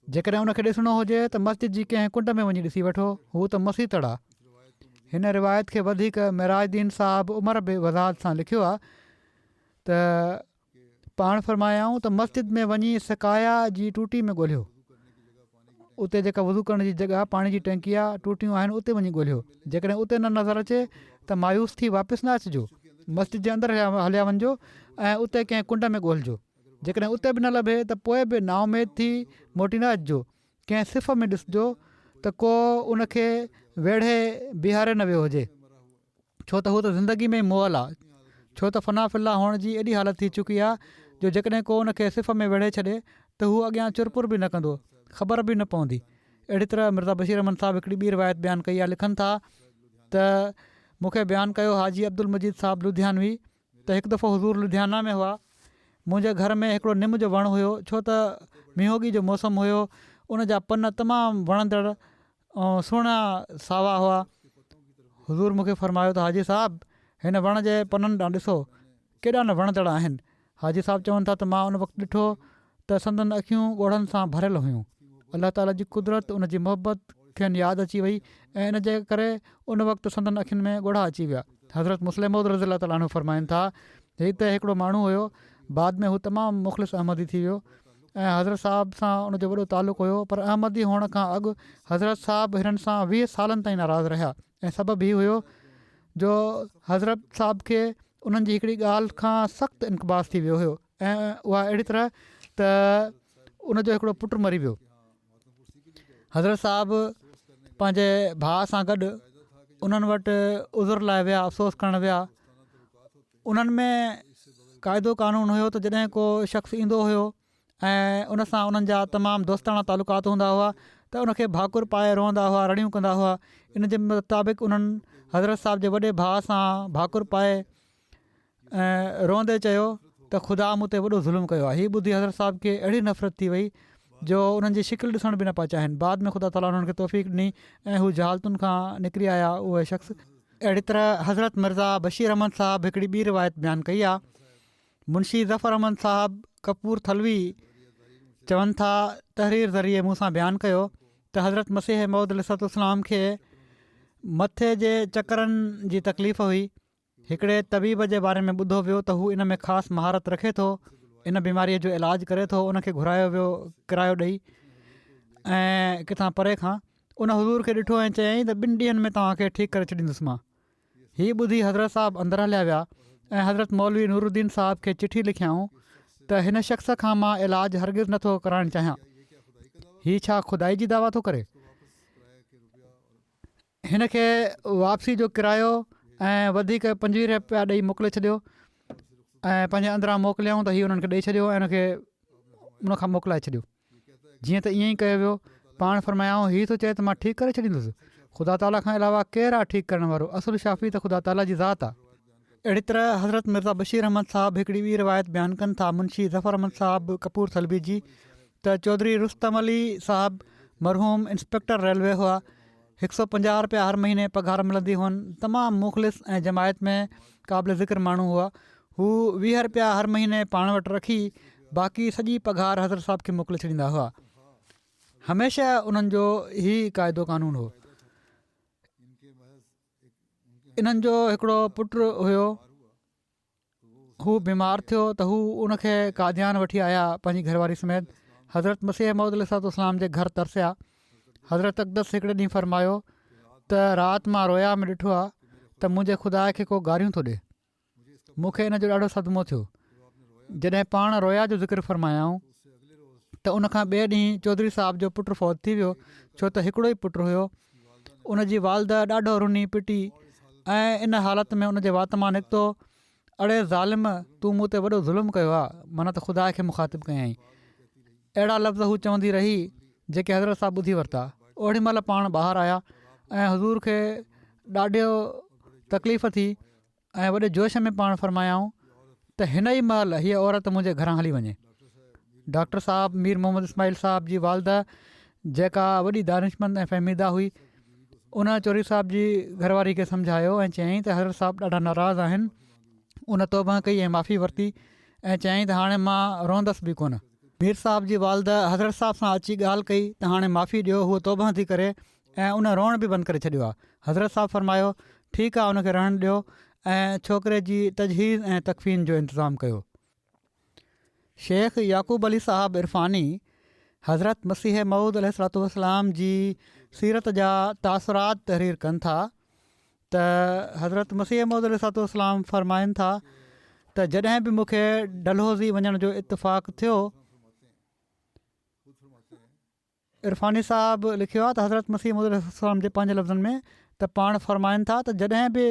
जेकॾहिं उनखे ॾिसणो हुजे त मस्जिद जी कंहिं कुंड में वञी ॾिसी वठो, हू त मसीतड़ आहे। हिन रिवायत खे वधीक मेराजदीन साहिबु उमर बि वज़ाहत सां लिखियो आहे त पाण फ़रमायाऊं त मस्जिद में वञी सकाया जी टूटी में ॻोल्हियो, उते जेका वज़ू करण जी जॻह पाणी जी टंकी आहे, टूटियूं आहिनि, उते वञी ॻोल्हियो। जेकॾहिं उते न नज़र अचे त मायूस थी वापसि न अचिजो, मस्जिद जे अंदरि हलिया वञिजो ऐं उते कंहिं कुंड में ॻोल्हिजो। जेकॾहिं उते बि न लभे त पोइ बि नाउमेद थी मोटी न अचिजो, कंहिं सिफ़ में ॾिसिजो त को उनखे वेढ़े बीहारे न वियो हुजे, छो त हू त ज़िंदगी में मोअल आहे। छो त फ़ना फ़िल्ला हुअण जी एॾी हालत थी चुकी आहे जो जेकॾहिं को उनखे सिफ़ में वेढ़े छॾे त हू अॻियां चुरपुर बि न कंदो, ख़बर बि न पवंदी। अहिड़ी तरह मिर्ज़ा बशीर अहमद साहिबु हिकिड़ी ॿी रिवायत बयानु कई आहे। लिखनि था त मूंखे बयानु कयो हाजी अब्दुल मजीद साहिबु लुधियानवी त हिकु दफ़ो हुज़ूर लुधियाना में हुआ। मुंहिंजे घर में हिकिड़ो निम जो वणु हुयो, छो त मींहोगी जो मौसमु हुयो। उन जा पन तमामु वणंदड़ ऐं सुहिणा सावा हुआ। हज़ूर मूंखे फ़रमायो त हाजी साहिबु हिन वण जे पननि ॾांहुं ॾिसो केॾा न वणंदड़ आहिनि। हाजी साहिबु चवनि था त मां उन वक़्तु ॾिठो त संदन अखियूं ॻोढ़नि सां भरियलु हुयूं। अलाह ताला जी कुदरत, उन जी मोहबत खेनि यादि अची वई ऐं इन जे करे उन वक़्तु संदन अखियुनि में ॻोढ़ा अची विया। हज़रत मुस्लिम मौद रज़ी अलाह ताला फ़रमाइनि था हीअ त हिकिड़ो माण्हू हुयो, बाद में हू तमामु मुख़लिस अहमदी थी वियो ऐं हज़रत साहिब सां उनजो वॾो तालुक़ु हुयो। पर अहमदी हुअण खां अॻु हज़रत साहिबु हिननि सां 20 सालनि ताईं नाराज़ रहिया ऐं सबबु हीउ हुयो जो हज़रत साहिब खे उन्हनि जी हिकिड़ी ॻाल्हि खां सख़्तु इनकबास थी वियो हुयो ऐं उहा अहिड़ी तरह त उनजो हिकिड़ो पुटु मरी वियो। हज़रत साहिबु पंहिंजे भाउ सां गॾु उन्हनि वटि उज़ुर लाइ विया, अफ़सोस करणु विया। उन्हनि में क़ाइदो कानून हुयो त जॾहिं को शख़्स ईंदो हुयो ऐं उन सां उन्हनि जा तमामु दोस्ताणा तालुकात हूंदा हुआ त उनखे भाकुर पाए रोअंदा हुआ, रड़ियूं कंदा हुआ। इन जे मुताबिक़ उन्हनि हज़रत साहिब जे वॾे भाउ सां भाकुर पाए ऐं रोअंदे चयो त ख़ुदा मूं ते वॾो ज़ुल्म कयो आहे। हीअ ॿुधी हज़रत साहिब खे अहिड़ी नफ़रत थी वई जो उन्हनि जी शिकिल ॾिसण बि न पिया चाहिनि। बाद में ख़ुदा ताला उन्हनि खे तौफ़ीक़ ॾिनी ऐं हू जहालतुनि खां निकिरी आया उहे शख़्स। अहिड़ी तरह हज़रत मिर्ज़ा बशीर अहमद साहिबु हिकिड़ी ॿी रिवायत बयानु कई आहे। मुंशी ज़फ़र अहमद साहिबु कपूर थलवी चवनि था तहरीर ज़रिए मूंसां बयानु कयो त हज़रत मसीह मौद अलैहिस्सलाम खे मथे जे चकरनि जी तकलीफ़ हुई। हिकिड़े तबीब जे बारे में ॿुधो वियो त हू इन में ख़ासि महारत रखे थो, इन बीमारीअ जो इलाजु करे थो। उनखे घुरायो वियो किरायो ॾेई ऐं किथां परे खां। उन हज़ूर खे ॾिठो ऐं चयईं त 2 ॾींहंनि में तव्हांखे ठीकु करे छॾींदुसि मां। हीअ ॿुधी हज़रत साहिबु अंदरि हलिया विया ऐं हज़रत मौलवी नूरुद्दीन साहिब खे चिठी लिखियाऊं त हिन शख़्स खां मां इलाजु हरगिज़ नथो कराइणु चाहियां। हीअ छा ख़ुदाई जी दावा थो करे? हिन खे वापसी जो किरायो ऐं वधीक 25 रुपया ॾेई मोकिले छॾियो ऐं पंहिंजे अंदरां मोकिलियऊं त हीअ उन्हनि खे ॾेई छॾियो ऐं उनखे उनखां मोकिलाए छॾियो। जीअं त ईअं ई कयो वियो। पाण फरमायाऊं हीअ थो चए त मां ठीकु करे छॾींदुसि। ख़ुदा ताला खां अलावा केरु आहे ठीकु करण वारो? असुलु शाफ़ी त ख़ुदा ताला जी ज़ात आहे। अहिड़ी तरह हज़रत मिर्ज़ा बशीर अहमद साहिबु हिकिड़ी ॿी रिवायत बयानु कनि था मुंशी ज़फ़र अहमद साहिबु कपूर थलवी जी त चौधरी रुस्तम अली साहिबु मरहूम इंस्पेक्टर रेलवे हुआ। 150 रुपया हर महीने पघार मिलंदी हुअनि। तमामु मुख़लिस ऐं जमायत में क़ाबिल ज़िक्र माण्हू हुआ। हू 20 रुपया हर महीने पाण वटि रखी बाक़ी सॼी पघार हज़रत साहिब खे मोकिले छॾींदा हुआ। हमेशह उन्हनि जो ई क़ाइदो कानून हो। इन्हनि जो हिकिड़ो पुटु हुयो, हू बीमार थियो त हू उनखे कादियान वठी आया पंहिंजी घरवारी समेत। हज़रत मसीह मौद अलैहिस्सलाम जे घर तरसिया। हज़रत अक़दस हिकिड़े ॾींहुं फरमायो त राति मां रोया में ॾिठो आहे त मुंहिंजे ख़ुदा खे को गारियूं थो ॾिए। मूंखे इन जो ॾाढो सदमो थियो। जॾहिं पाण रोया जो ज़िक्र फरमायाऊं त उनखां ॿिए ॾींहुं चौधरी साहिब जो पुटु फ़ौत थी वियो, छो त हिकिड़ो ई पुटु हुयो। उन जी वालदा ॾाढो रुनी पिटी ऐं इन हालत में उनजे वात मां निकितो, अड़े ज़ालिम, तूं मूं ते वॾो ज़ुल्म कयो आहे, माना त ख़ुदा खे मुखातिबु कयईं। अहिड़ा लफ़्ज़ हू चवंदी रही जेके हज़रत साहिबु ॿुधी वरिता। ओॾी महिल पाण ॿाहिरि आया ऐं हज़ूर खे ॾाढो तकलीफ़ थी ऐं वॾे जोश में पाण फरमायाऊं त हिन ई महिल हीअ औरत मुंहिंजे घरां हली वञे। डॉक्टर साहिबु मीर मोहम्मद इस्माइल साहिब जी वालदा जेका वॾी दानिशमंद ऐं फ़हमीदा हुई, उन चौधरी साहिब जी घरवारी खे सम्झायो ऐं चयईं त हज़रत साहिबु ॾाढा नाराज़ आहिनि। उन तौबा कई ऐं माफ़ी वरिती ऐं चयईं त हाणे मां रहंदसि बि कोन। मीर साहिब जी वालदा हज़रत साहिब सां अची ॻाल्हि कई त हाणे माफ़ी ॾियो। हूअ तौबा थी करे ऐं उन रोअण बि बंदि करे छॾियो आहे। हज़रत साहिबु फरमायो ठीकु आहे, उनखे रहणु ॾियो ऐं छोकिरे जी तजहीज़ ऐं तकफ़ीन जो इंतज़ामु कयो। शेख याक़ूब अली साहिबु इरफ़ानी हज़रत मसीह मऊद अलैहिस्सलाम जी सीरत जा तासुरात तहरीर कनि था त हज़रत मसीह मऊद अलैहिस्सलाम फरमाइनि था त जॾहिं बि मूंखे डलहौज़ी वञण जो इत्तिफ़ाक़ थियो, इरफ़ानी साहिबु लिखियो आहे त हज़रत मसीह मऊद अलैहिस्सलाम जे पंहिंजे लफ़्ज़नि में त पाण फरमाइनि था त जॾहिं बि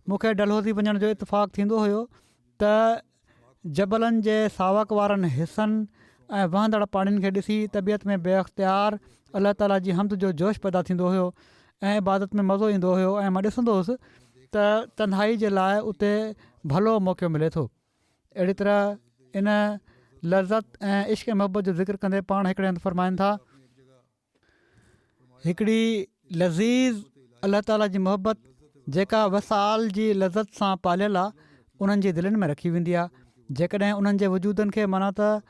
मूंखे डलहौज़ी वञण जो इत्तिफ़ाक़ थींदो हुयो त जबलनि जे सावक वारनि हिसनि ऐं वहंदड़ पाणिनि खे ॾिसी तबियत में बेअख़्तियार अलाह ताला जी हमद जो जोश पैदा थींदो हुयो ऐं इबादत में मज़ो ईंदो हुयो ऐं मां ॾिसंदो हुउसि त तन्हाई जे लाइ उते भलो मौक़ो मिले थो। अहिड़ी तरह इन लज़त ऐं इश्क मोहबत जो ज़िक्र कंदे पाण हिकिड़े हंधि फ़रमाइनि था हिकिड़ी लज़ीज़ अलाह ताला जी मोहबत जेका वसाल जी लज़त सां पालियल आहे उन्हनि जी दिलनि में रखी वेंदी आहे। जेकॾहिं उन्हनि जे वजूदनि खे माना त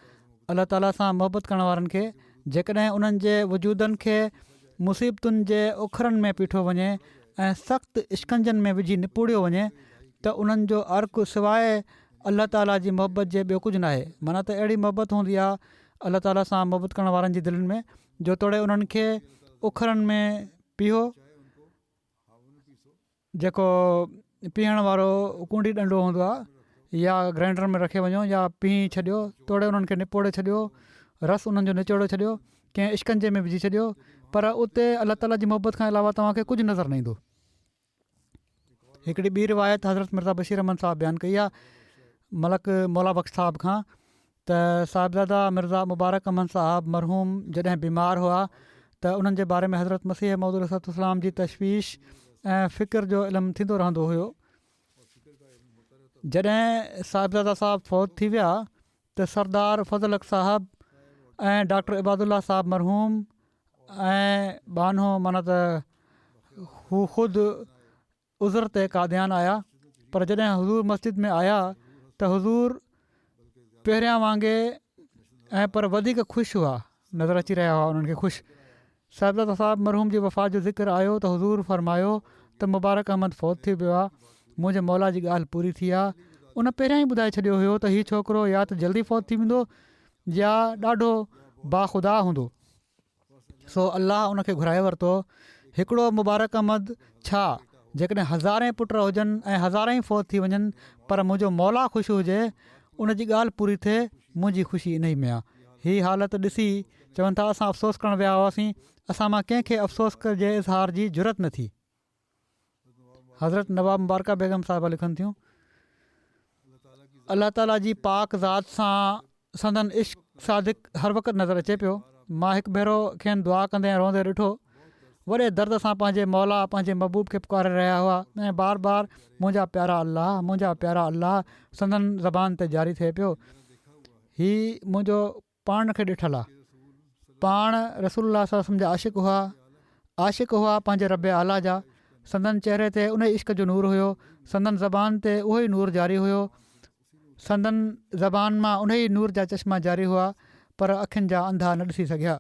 अलाह ताला सां मोहबत करण वारनि खे जेकॾहिं उन्हनि जे वजूदनि खे मुसीबतुनि जे उखरनि में पीठो वञे ऐं सख़्तु इश्कंजनि में विझी निपूड़ियो वञे त उन्हनि जो अर्क़ु सवाइ अलाह ताला जी मोहबत जे ॿियो कुझु न आहे। माना त अहिड़ी मोहबत हूंदी आहे अलाह ताला सां मोहबत करण वारनि जी दिलनि में जो तोड़े उन्हनि खे उखरनि में पीओ, जेको पीअण वारो कूंडी ॾंडो हूंदो आहे या ग्राइंडर में रखे वञो या पीउ छॾियो, तोड़े उन्हनि खे निपोड़े छॾियो, रस उन्हनि जो निचोड़े छॾियो, कंहिं इश्कंजे में विझी छॾियो, पर उते अलाह ताला जी मोहबत खां अलावा तव्हांखे कुझु नज़र न ईंदो। हिकिड़ी ॿी रिवायत हज़रत मिर्ज़ा बशीर अहमद साहब बयानु कई आहे मलक मौला बख़्श साहब खां त साहिबज़ादा मिर्ज़ा मुबारक अहमद साहब मरहूम जॾहिं बीमार हुआ त उन्हनि जे बारे में हज़रत मसीह मौद अलैहिस्सलाम जी तशवीश ऐं फ़िक्र जो इल्मु थींदो रहंदो हुयो। जॾहिं साहिबज़ादा साहब फ़ौत थी विया त सरदार फज़ल हक़ साहब ऐं डॉक्टर इबादुल्ला साहब मरहूम ऐं बानो माना त हू ख़ुदि उज़र ते कादियान आया, पर जॾहिं हज़ूर मस्जिद में आया त हज़ूर पहिरियां वांगुरु ऐं पर वधीक ख़ुशि हुआ, नज़र अची रहिया हुआ उन्हनि खे ख़ुशि। साहिबज़ादा साहब मरहूम जी वफ़ात जो ज़िक्र आयो त हज़ूर फ़रमायो त मुबारक अहमद फ़ौत थी वियो आहे, मुंहिंजे मौला जी ॻाल्हि पूरी थी आहे। उन पहिरियां ई ॿुधाए छॾियो हुयो त हीउ छोकिरो या त जल्दी फ़ौत थी वेंदो या ॾाढो बाख़ुदा हूंदो, सो अलाह उनखे घुराए वरितो। हिकिड़ो मुबारक अहमद छा जेकॾहिं हज़ारे पुट हुजनि ऐं हज़ारे ई फ़ौत थी वञनि पर मुंहिंजो मौला ख़ुशि हुजे, उन जी ॻाल्हि पूरी थिए, मुंहिंजी ख़ुशी इन ई में आहे। हीअ हालत ॾिसी चवनि था असां अफ़सोस करणु विया हुआसीं, असां मां कंहिंखे अफ़सोस जे इज़हार जी ज़रूरत न थी। हज़रत नवाब मुबारका बेगम साहिबा लिखनि थियूं अलाह ताला जी पाक ज़ात सां संदन इश्क सादिक हर वक़्तु नज़र अचे पियो। मां हिकु भेरो खेनि दुआ कंदे ऐं रोंदे ॾिठो, वॾे दर्द सां पंहिंजे मौला पंहिंजे महबूब खे पुकारे रहिया हुआ ऐं बार बार मुंहिंजा प्यारा अलाह, मुंहिंजा प्यारा अलाह संदन ज़बान ते जारी थिए पियो। हीउ मुंहिंजो पाण खे ॾिठल आहे, पाण रसूलुल्लाह सल्लल्लाहु अलैहि वसल्लम जा आशिक़ हुआ पंहिंजे रब आला जा। संदन चहिरे ते उन इश्क जो नूर हुयो, संदन ज़बान ते उहो ई नूर जारी हुयो, संदन ज़बान मां उन ई नूर जा चश्मा जारी हुआ, पर अखियुनि जा अंधा न ॾिसी सघिया।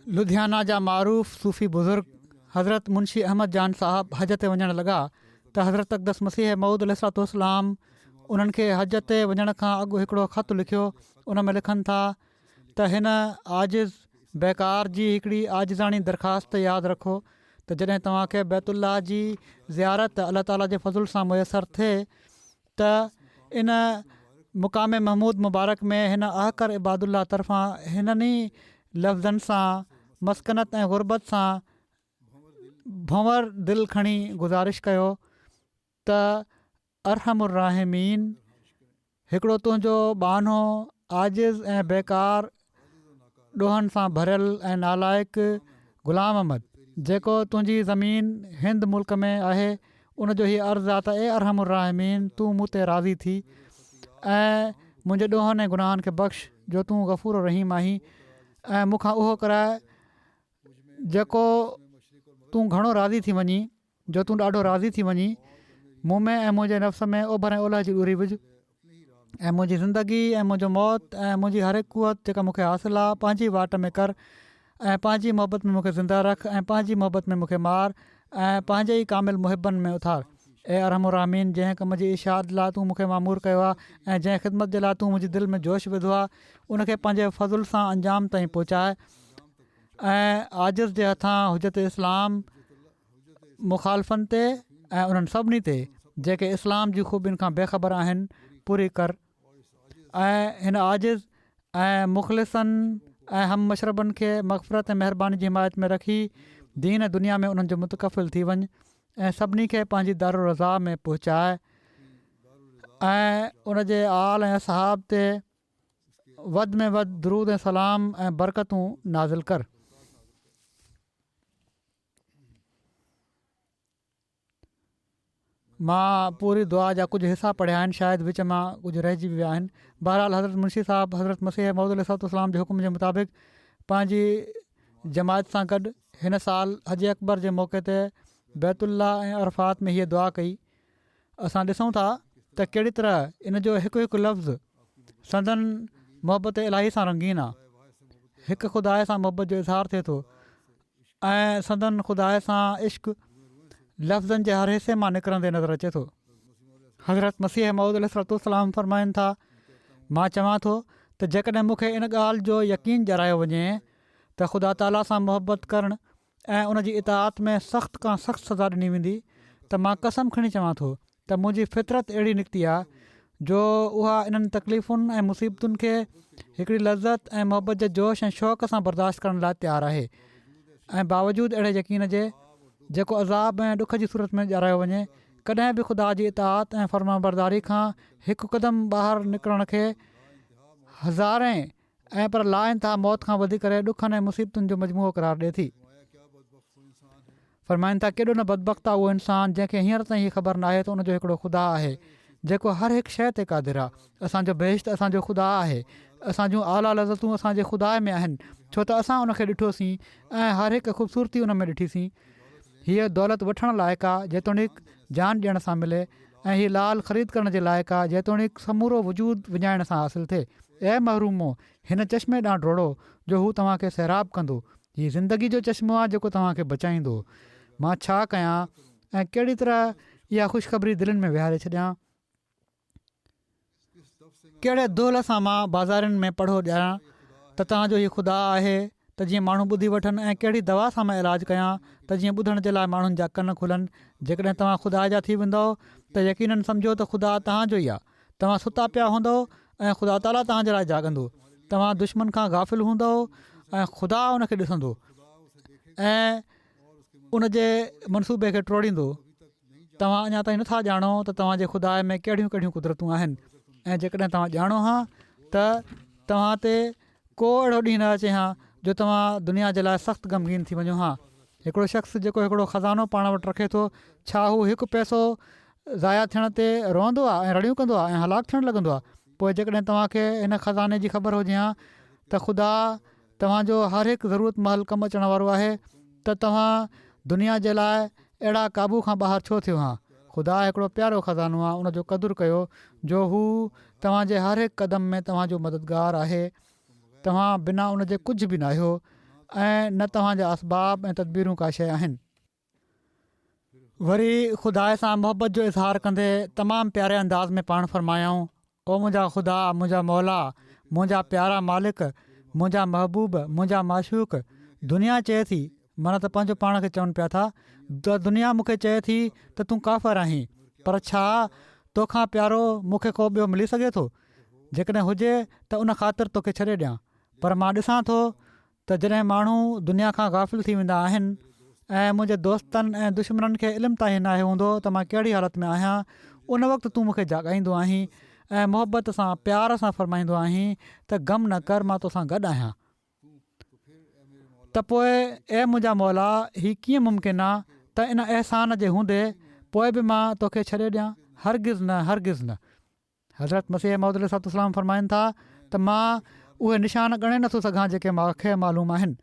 लुधियाना जा मारूफ़ सूफ़ी बुज़ुर्ग हज़रत मुंशी अहमद जान साहब हज ते वञणु लॻा त हज़रत अक़दस मसीह मऊद अलैहिस्सलाम उन्हनि खे हज ते वञण खां अॻु हिकिड़ो ख़तु लिखियो। उन में लिखनि था त हिन आजिज़ बेकार जी हिकिड़ी आजिज़ाणी दरख़्वास्त यादि रखो त जॾहिं तव्हांखे बैतुल्लाह जी ज़ियारत अलाह ताला जे फज़ुल सां मुयसरु थिए त इन मुक़ाम महमूद मुबारक में हिन आहकर इबादुल्ला तरफ़ां हिननि लफ़्ज़नि सां मस्कनत ऐं ग़ुरबत सां भंवर दिलि खणी गुज़ारिश कयो त अरहमुर्राहिमीन हिकिड़ो तुंहिंजो बानो आजिज़ ऐं बेकार ॾोहनि सां भरियल ऐं नालाइक़ ग़ुलाम अहमद जेको तुंहिंजी ज़मीन हिंद मुल्क में आहे, उनजो हीअ अर्ज़ु आहे त ए अरहमुर्राहिमीन तूं मूं ते राज़ी थी ऐं मुंहिंजे ॾोहनि ऐं गुनाहनि खे बख़्श जो तूं गफ़ूर रहीम आहीं, ऐं मूंखां उहो कराए जेको तूं घणो राज़ी थी वञी, जो तूं ॾाढो राज़ी थी वञी मूं में ऐं मुंहिंजे नफ़्स में ओभर ऐं ओलह जी ॾूरी विझ, ऐं मुंहिंजी ज़िंदगी ऐं मुंहिंजो मौत ऐं मुंहिंजी हर हिकु क़ुवत जेका मूंखे हासिलु आहे पंहिंजी वाट में कर, ऐं पंहिंजी मोहबत में मूंखे ज़िंदा रख, ऐं पंहिंजी मोहबत में मूंखे मार, ऐं पंहिंजे ई कामिल मुहिबनि में उथार। ए अरहमुर्राहिमीन जंहिं कम जी इशाद लाइ तूं मूंखे मामूर कयो आहे ऐं जंहिं ख़िदमत जे लाइ तूं मुंहिंजी दिलि में जोश विधो आहे, उनखे पंहिंजे फज़ुल सां अंजाम ताईं पहुचाए, ऐं आजिज़ जे हथां हुजत इस्लाम मुखालफ़नि ते ऐं उन्हनि सभिनी ते जेके इस्लाम जी ख़ूबियुनि खां बेख़बर आहिनि पूरी कर, ऐं हिन आजिज़ ऐं मुख़लिसनि ऐं हम मशरबनि खे मग़फ़िरत ऐं महिरबानी जी हिमायत में रखी दीन दुनिया में उन्हनि जो मुतकफ़िल थी वञ ऐं सभिनी खे पंहिंजी दारुल रज़ा में पहुचाए, ऐं उनजे आल ऐं असहाब ते वधि में वधि दरूद ऐं सलाम ऐं बरकतूं नाज़िल कर। मां पूरी दुआ जा कुझु हिसा पढ़िया आहिनि, शायदि विच मां कुझु रहिजी विया आहिनि। बहरहाल हज़रत मुंशी साहिबु हज़रत मसीह मौद अलैहिस्सलाम जे हुकुम जे मुताबिक़ पंहिंजी जमायत सां गॾु हिन साल हज अकबर जे मौक़े ते बैतुल्ला ऐं अरफ़ात में हीअ दुआ कई। असां ॾिसूं था त कहिड़ी तरह इन जो हिकु हिकु लफ़्ज़ संदन मोहबत इलाही सां रंगीन आहे। हिकु ख़ुदा सां मोहबत जो इज़हार थिए थो ऐं संदन ख़ुदा सां इश्क़ लफ़्ज़नि जे हर हिसे मां निकिरंदे नज़र अचे थो। हज़रत मसीह मौद अलैहिस्सलाम फ़रमाइनि था, मां चवां थो त जेकॾहिं मूंखे इन ॻाल्हि जो यकीन ॼाणायो वञे त ख़ुदा ताला सां मुहबत करणु ऐं उन जी इताअत में सख़्त खां सख़्तु सज़ा ॾिनी वेंदी, त मां कसम खणी चवां थो त मुंहिंजी फितरत अहिड़ी निकिती आहे जो उहा इन्हनि तकलीफ़ुनि ऐं मुसीबतुनि खे हिकिड़ी लज़त ऐं मुहबत जे जोश ऐं शौक़ सां बर्दाश्त करण लाइ तयारु आहे। ऐं बावजूदु अहिड़े यकीन जे जेको अज़ाब ऐं ॾुख जी सूरत में ॼाणायो वञे, कॾहिं बि ख़ुदा जी इताअत ऐं फ़रमाबरदारी खां हिकु क़दम ॿाहिरि निकिरण खे हज़ारे ऐं पर ला इंतिहा मौत खां वधी करे ॾुखनि ऐं मुसीबतुनि जो मजमूओ करार ॾिए थी। फ़रमाइनि था, केॾो न बदबख़्त आहे उहो इंसानु जंहिंखे हींअर ताईं हीअ ख़बर नाहे त उनजो हिकिड़ो ख़ुदा आहे जेको हर हिकु शइ ते क़ादिर आहे। असांजो बेहिश्त असांजो ख़ुदा आहे। असां जूं आला लज़तूं असांजे ख़ुदा में आहिनि, छो त असां उनखे ॾिठोसीं ऐं हर हिकु ख़ूबसूरती उन में ॾिठीसीं। हीअ दौलत वठण लाइक़ु आहे जेतोणीकि जान ॾियण सां मिले, ऐं हीअ लाल ख़रीद करण जे लाइक़ु आहे जेतोणीकि समूरो वजूद विञाइण सां हासिलु थिए। ऐं महरूमो, हिन चश्मे ॾांहुं डोड़ो जो हू तव्हांखे सैराब कंदो। हीअ ज़िंदगी जो चश्मो आहे जेको तव्हांखे बचाईंदो। मां छा कयां ऐं कहिड़ी तरह इहा ख़ुशख़बरी दिलनि में विहारे छॾियां। कहिड़े दोल सां मां बाज़ारुनि में पढ़ो ॾियां त तव्हांजो हीअ ख़ुदा आहे, त जीअं माण्हू ॿुधी वठनि, ऐं कहिड़ी दवा सां मां इलाजु कयां त जीअं ॿुधण जे लाइ माण्हुनि जा कन खुलनि। जेकॾहिं तव्हां ख़ुदा जा थी वेंदव त यकीननि सम्झो त ख़ुदा तव्हांजो ई आहे। तव्हां सुता पिया हूंदव ऐं ख़ुदा ताला तव्हांजे लाइ जाॻंदो। तव्हां दुश्मन खां गाफ़िल हूंदव ऐं ख़ुदा उनखे ॾिसंदो ऐं उन जे मनसूबे खे टोड़ींदो। तव्हां अञा ताईं नथा ॼाणो त तव्हांजे ख़ुदा में कहिड़ियूं कहिड़ियूं कुदरतूं आहिनि, ऐं जेकॾहिं तव्हां ॼाणो हा त तव्हां ते को अहिड़ो ॾींहुं न अचे हा जो तव्हां दुनिया जे लाइ सख़्तु ग़मगीन थी वञो हा। हिकिड़ो शख़्स जेको हिकिड़ो ख़ज़ानो पाण वटि रखे थो, छा हू हिकु पैसो ज़ाया थियण ते रहंदो आहे ऐं रड़ियूं कंदो आहे ऐं हलाकु थियणु लॻंदो आहे? पोइ जेकॾहिं तव्हांखे हिन ख़ज़ाने जी ख़बर हुजे हा त ख़ुदा तव्हांजो हर हिकु ज़रूरत महल कमु अचण वारो आहे, त तव्हां दुनिया जे लाइ अहिड़ा क़ाबू खां ॿाहिरि छो थियो हा? ख़ुदा हिकिड़ो प्यारो ख़ज़ानो आहे, उनजो क़दुरु कयो जो हू तव्हांजे हर हिकु क़दम में तव्हांजो मददगारु आहे। तव्हां बिना उन जे कुझु बि न आहियो ऐं न तव्हांजा असबाब ऐं तदबीरूं का शइ आहिनि। वरी ख़ुदा सां मुहबत जो इज़हार कंदे तमामु प्यारे अंदाज़ में पाण फ़रमायाऊं, ओ मुंहिंजा ख़ुदा, मुंहिंजा मौला, मुंहिंजा प्यारा मालिक, मुंहिंजा महबूब, मुंहिंजा माशूक। दुनिया चए थी, माना त पंहिंजो पाण खे चवनि पिया था, त दुनिया मूंखे चए थी त तूं काफ़िर आहीं, पर छा तोखां प्यारो मूंखे को ॿियो मिली सघे थो? जेकॾहिं हुजे त उन ख़ातिर तोखे छॾे ॾियां। पर मां ॾिसां थो त जॾहिं माण्हू दुनिया खां गाफ़िल थी वेंदा आहिनि ऐं मुंहिंजे दोस्तनि ऐं दुश्मननि खे इल्मु ताईं नाहे हूंदो त मां कहिड़ी हालति में आहियां, उन वक़्तु तूं मूंखे जाॻाईंदो आहीं ऐं मुहबत सां प्यार सां फ़रमाईंदो आहीं त ग़म न कर, मां तोसां गॾु आहियां। त पोइ ए मुंहिंजा मौला, हीउ कीअं मुमकिन आहे त इन अहसान जे हूंदे पोइ बि मां तोखे छॾे ॾियां? हरगिज़ न, हरगिज़ न। हज़रत मसीह मौद अलैहिस्सलाम फ़रमाइनि था त मां उहे निशान ॻणे नथो सघां जेके मूंखे मालूम आहिनि।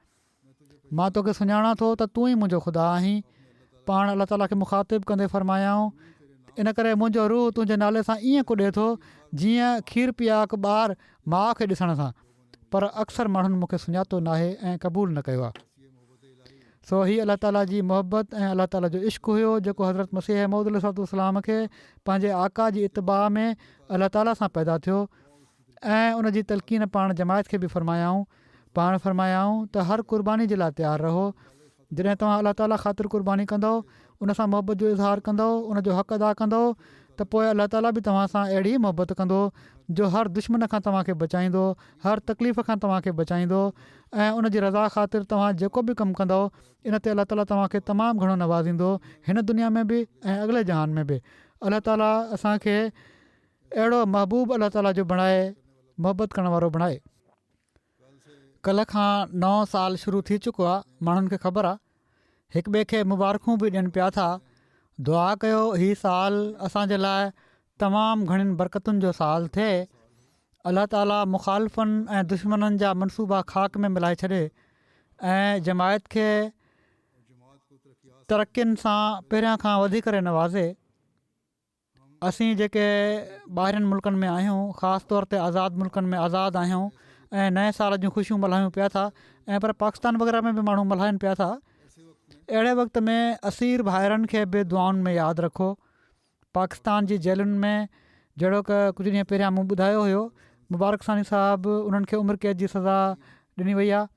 मां तोखे सुञाणां थो त तूं ई मुंहिंजो ख़ुदा आहीं। पाण अलाह ताला खे मुखातिब कंदे फ़रमायाऊं, इन करे मुंहिंजो रूह तुंहिंजे नाले सां ईअं कुॾे थो जीअं खीर पियाक ॿार माउ खे ॾिसण सां, पर अक्सर माण्हुनि मूंखे सुञातो नाहे ऐं क़बूल न कयो आहे। सो हीअ अलाह ताला जी मुहबत ऐं अलाह ताला जो इश्क़ु हुयो जेको हज़रत मसीह मौद अलैहिस्सलाम खे पंहिंजे आका जी इत्तिबा में अलाह ताला सां पैदा थियो। ऐं उन जी तलक़ीन पाण जमायत खे बि फ़रमायाऊं। पाण फ़रमायाऊं त हर क़ुर्बानी जे लाइ तयारु रहो। जॾहिं तव्हां अलाह ताला ख़ातिर क़ुर्बानी कंदव, उन सां मुहबत जो इज़हार कंदव, उन जो हक़ अदा कंदव, त पोइ अलाह ताला बि तव्हां सां अहिड़ी मुहबत कंदो जो हर दुश्मन खां तव्हांखे बचाईंदो, हर तकलीफ़ खां तव्हांखे बचाईंदो। ऐं उन जी रज़ा ख़ातिर तव्हां जेको बि कमु कंदव, इन ते अलाह ताला तव्हांखे तमामु घणो नवाज़ींदो, हिन दुनिया में बि ऐं अॻिले जहान में बि। अलाह ताला असांखे अहिड़ो महबूब अलाह ताला जो बणाए, मुहबत करण वारो बणाए। कल्ह खां नओं साल शुरू थी चुको आहे। माण्हुनि खे ख़बर आहे, हिक ॿिए खे मुबारकूं बि ॾियनि पिया था, दुआ कयो हीउ साल असांजे लाइ तमामु घणियुनि बरकतुनि जो साल थिए। अलाह ताला मुखालिफ़नि ऐं दुश्मननि जा मनसूबा ख़ाक में मिलाए छॾे ऐं जमायत खे तरक़ियुनि सां पहिरियां खां वधी करे नवाज़े। असीं जेके ॿाहिरिनि मुल्कनि में आहियूं, ख़ासि तौर ते आज़ादु मुल्कनि में आज़ादु आहियूं ऐं नए साल जूं ख़ुशियूं मल्हायूं पिया था, ऐं पर पाकिस्तान वग़ैरह में बि माण्हू मल्हाइनि पिया था। अहिड़े वक़्त में असीर भाइरनि खे बि दुआउनि में यादि रखो। पाकिस्तान जी जेलुनि में जहिड़ो की कुझु ॾींहं पहिरियां मूं ॿुधायो हुयो, मुबारक सानी साहिबु उन्हनि खे उमिरि क़ैद जी सज़ा ॾिनी वई आहे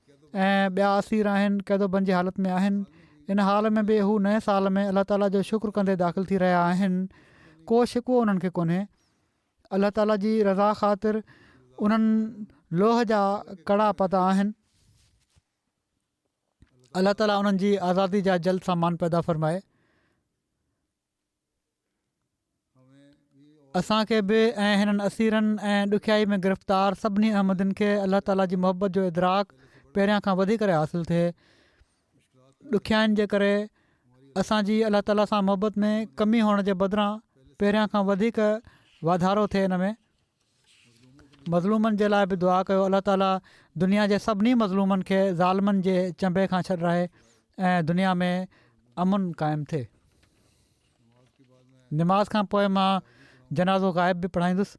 ऐं ॿिया असीर आहिनि क़ैदोबंद जी हालत में आहिनि। इन हाल में बि हू नए साल में अलाह ताला जो शुक्र कंदे दाख़िल थी रहिया आहिनि। को शिकवो उन्हनि खे कोन्हे। अलाह ताला जी रज़ा ख़ातिर उन्हनि लोह जा कड़ा पाता आहिनि। अलाह ताला उन्हनि जी आज़ादी जा जल्द सामान पैदा फ़रमाए। असांखे बि ऐं हिननि असीरनि ऐं ॾुखियाई में गिरफ़्तार सभिनी अहमदनि खे अलाह ताला जी मोहबत जो इदराक पहिरियां खां वधी करे हासिलु थिए। ॾुखियाईनि जे करे असांजी अलाह ताला सां मोहबत में कमी हुअण जे बदिरां पहिरियां खां वधीक वाधारो थिए। हिन में मज़लूमनि जे लाइ बि दुआ कयो, अलाह ताला दुनिया जे सभिनी मज़लूमनि खे ज़ालिमनि जे चंबे खां छॾाए ऐं दुनिया में अमुन क़ाइमु थिए। नमाज़ खां पोइ मां जनाज़ो ग़ाइब बि पढ़ाईंदुसि।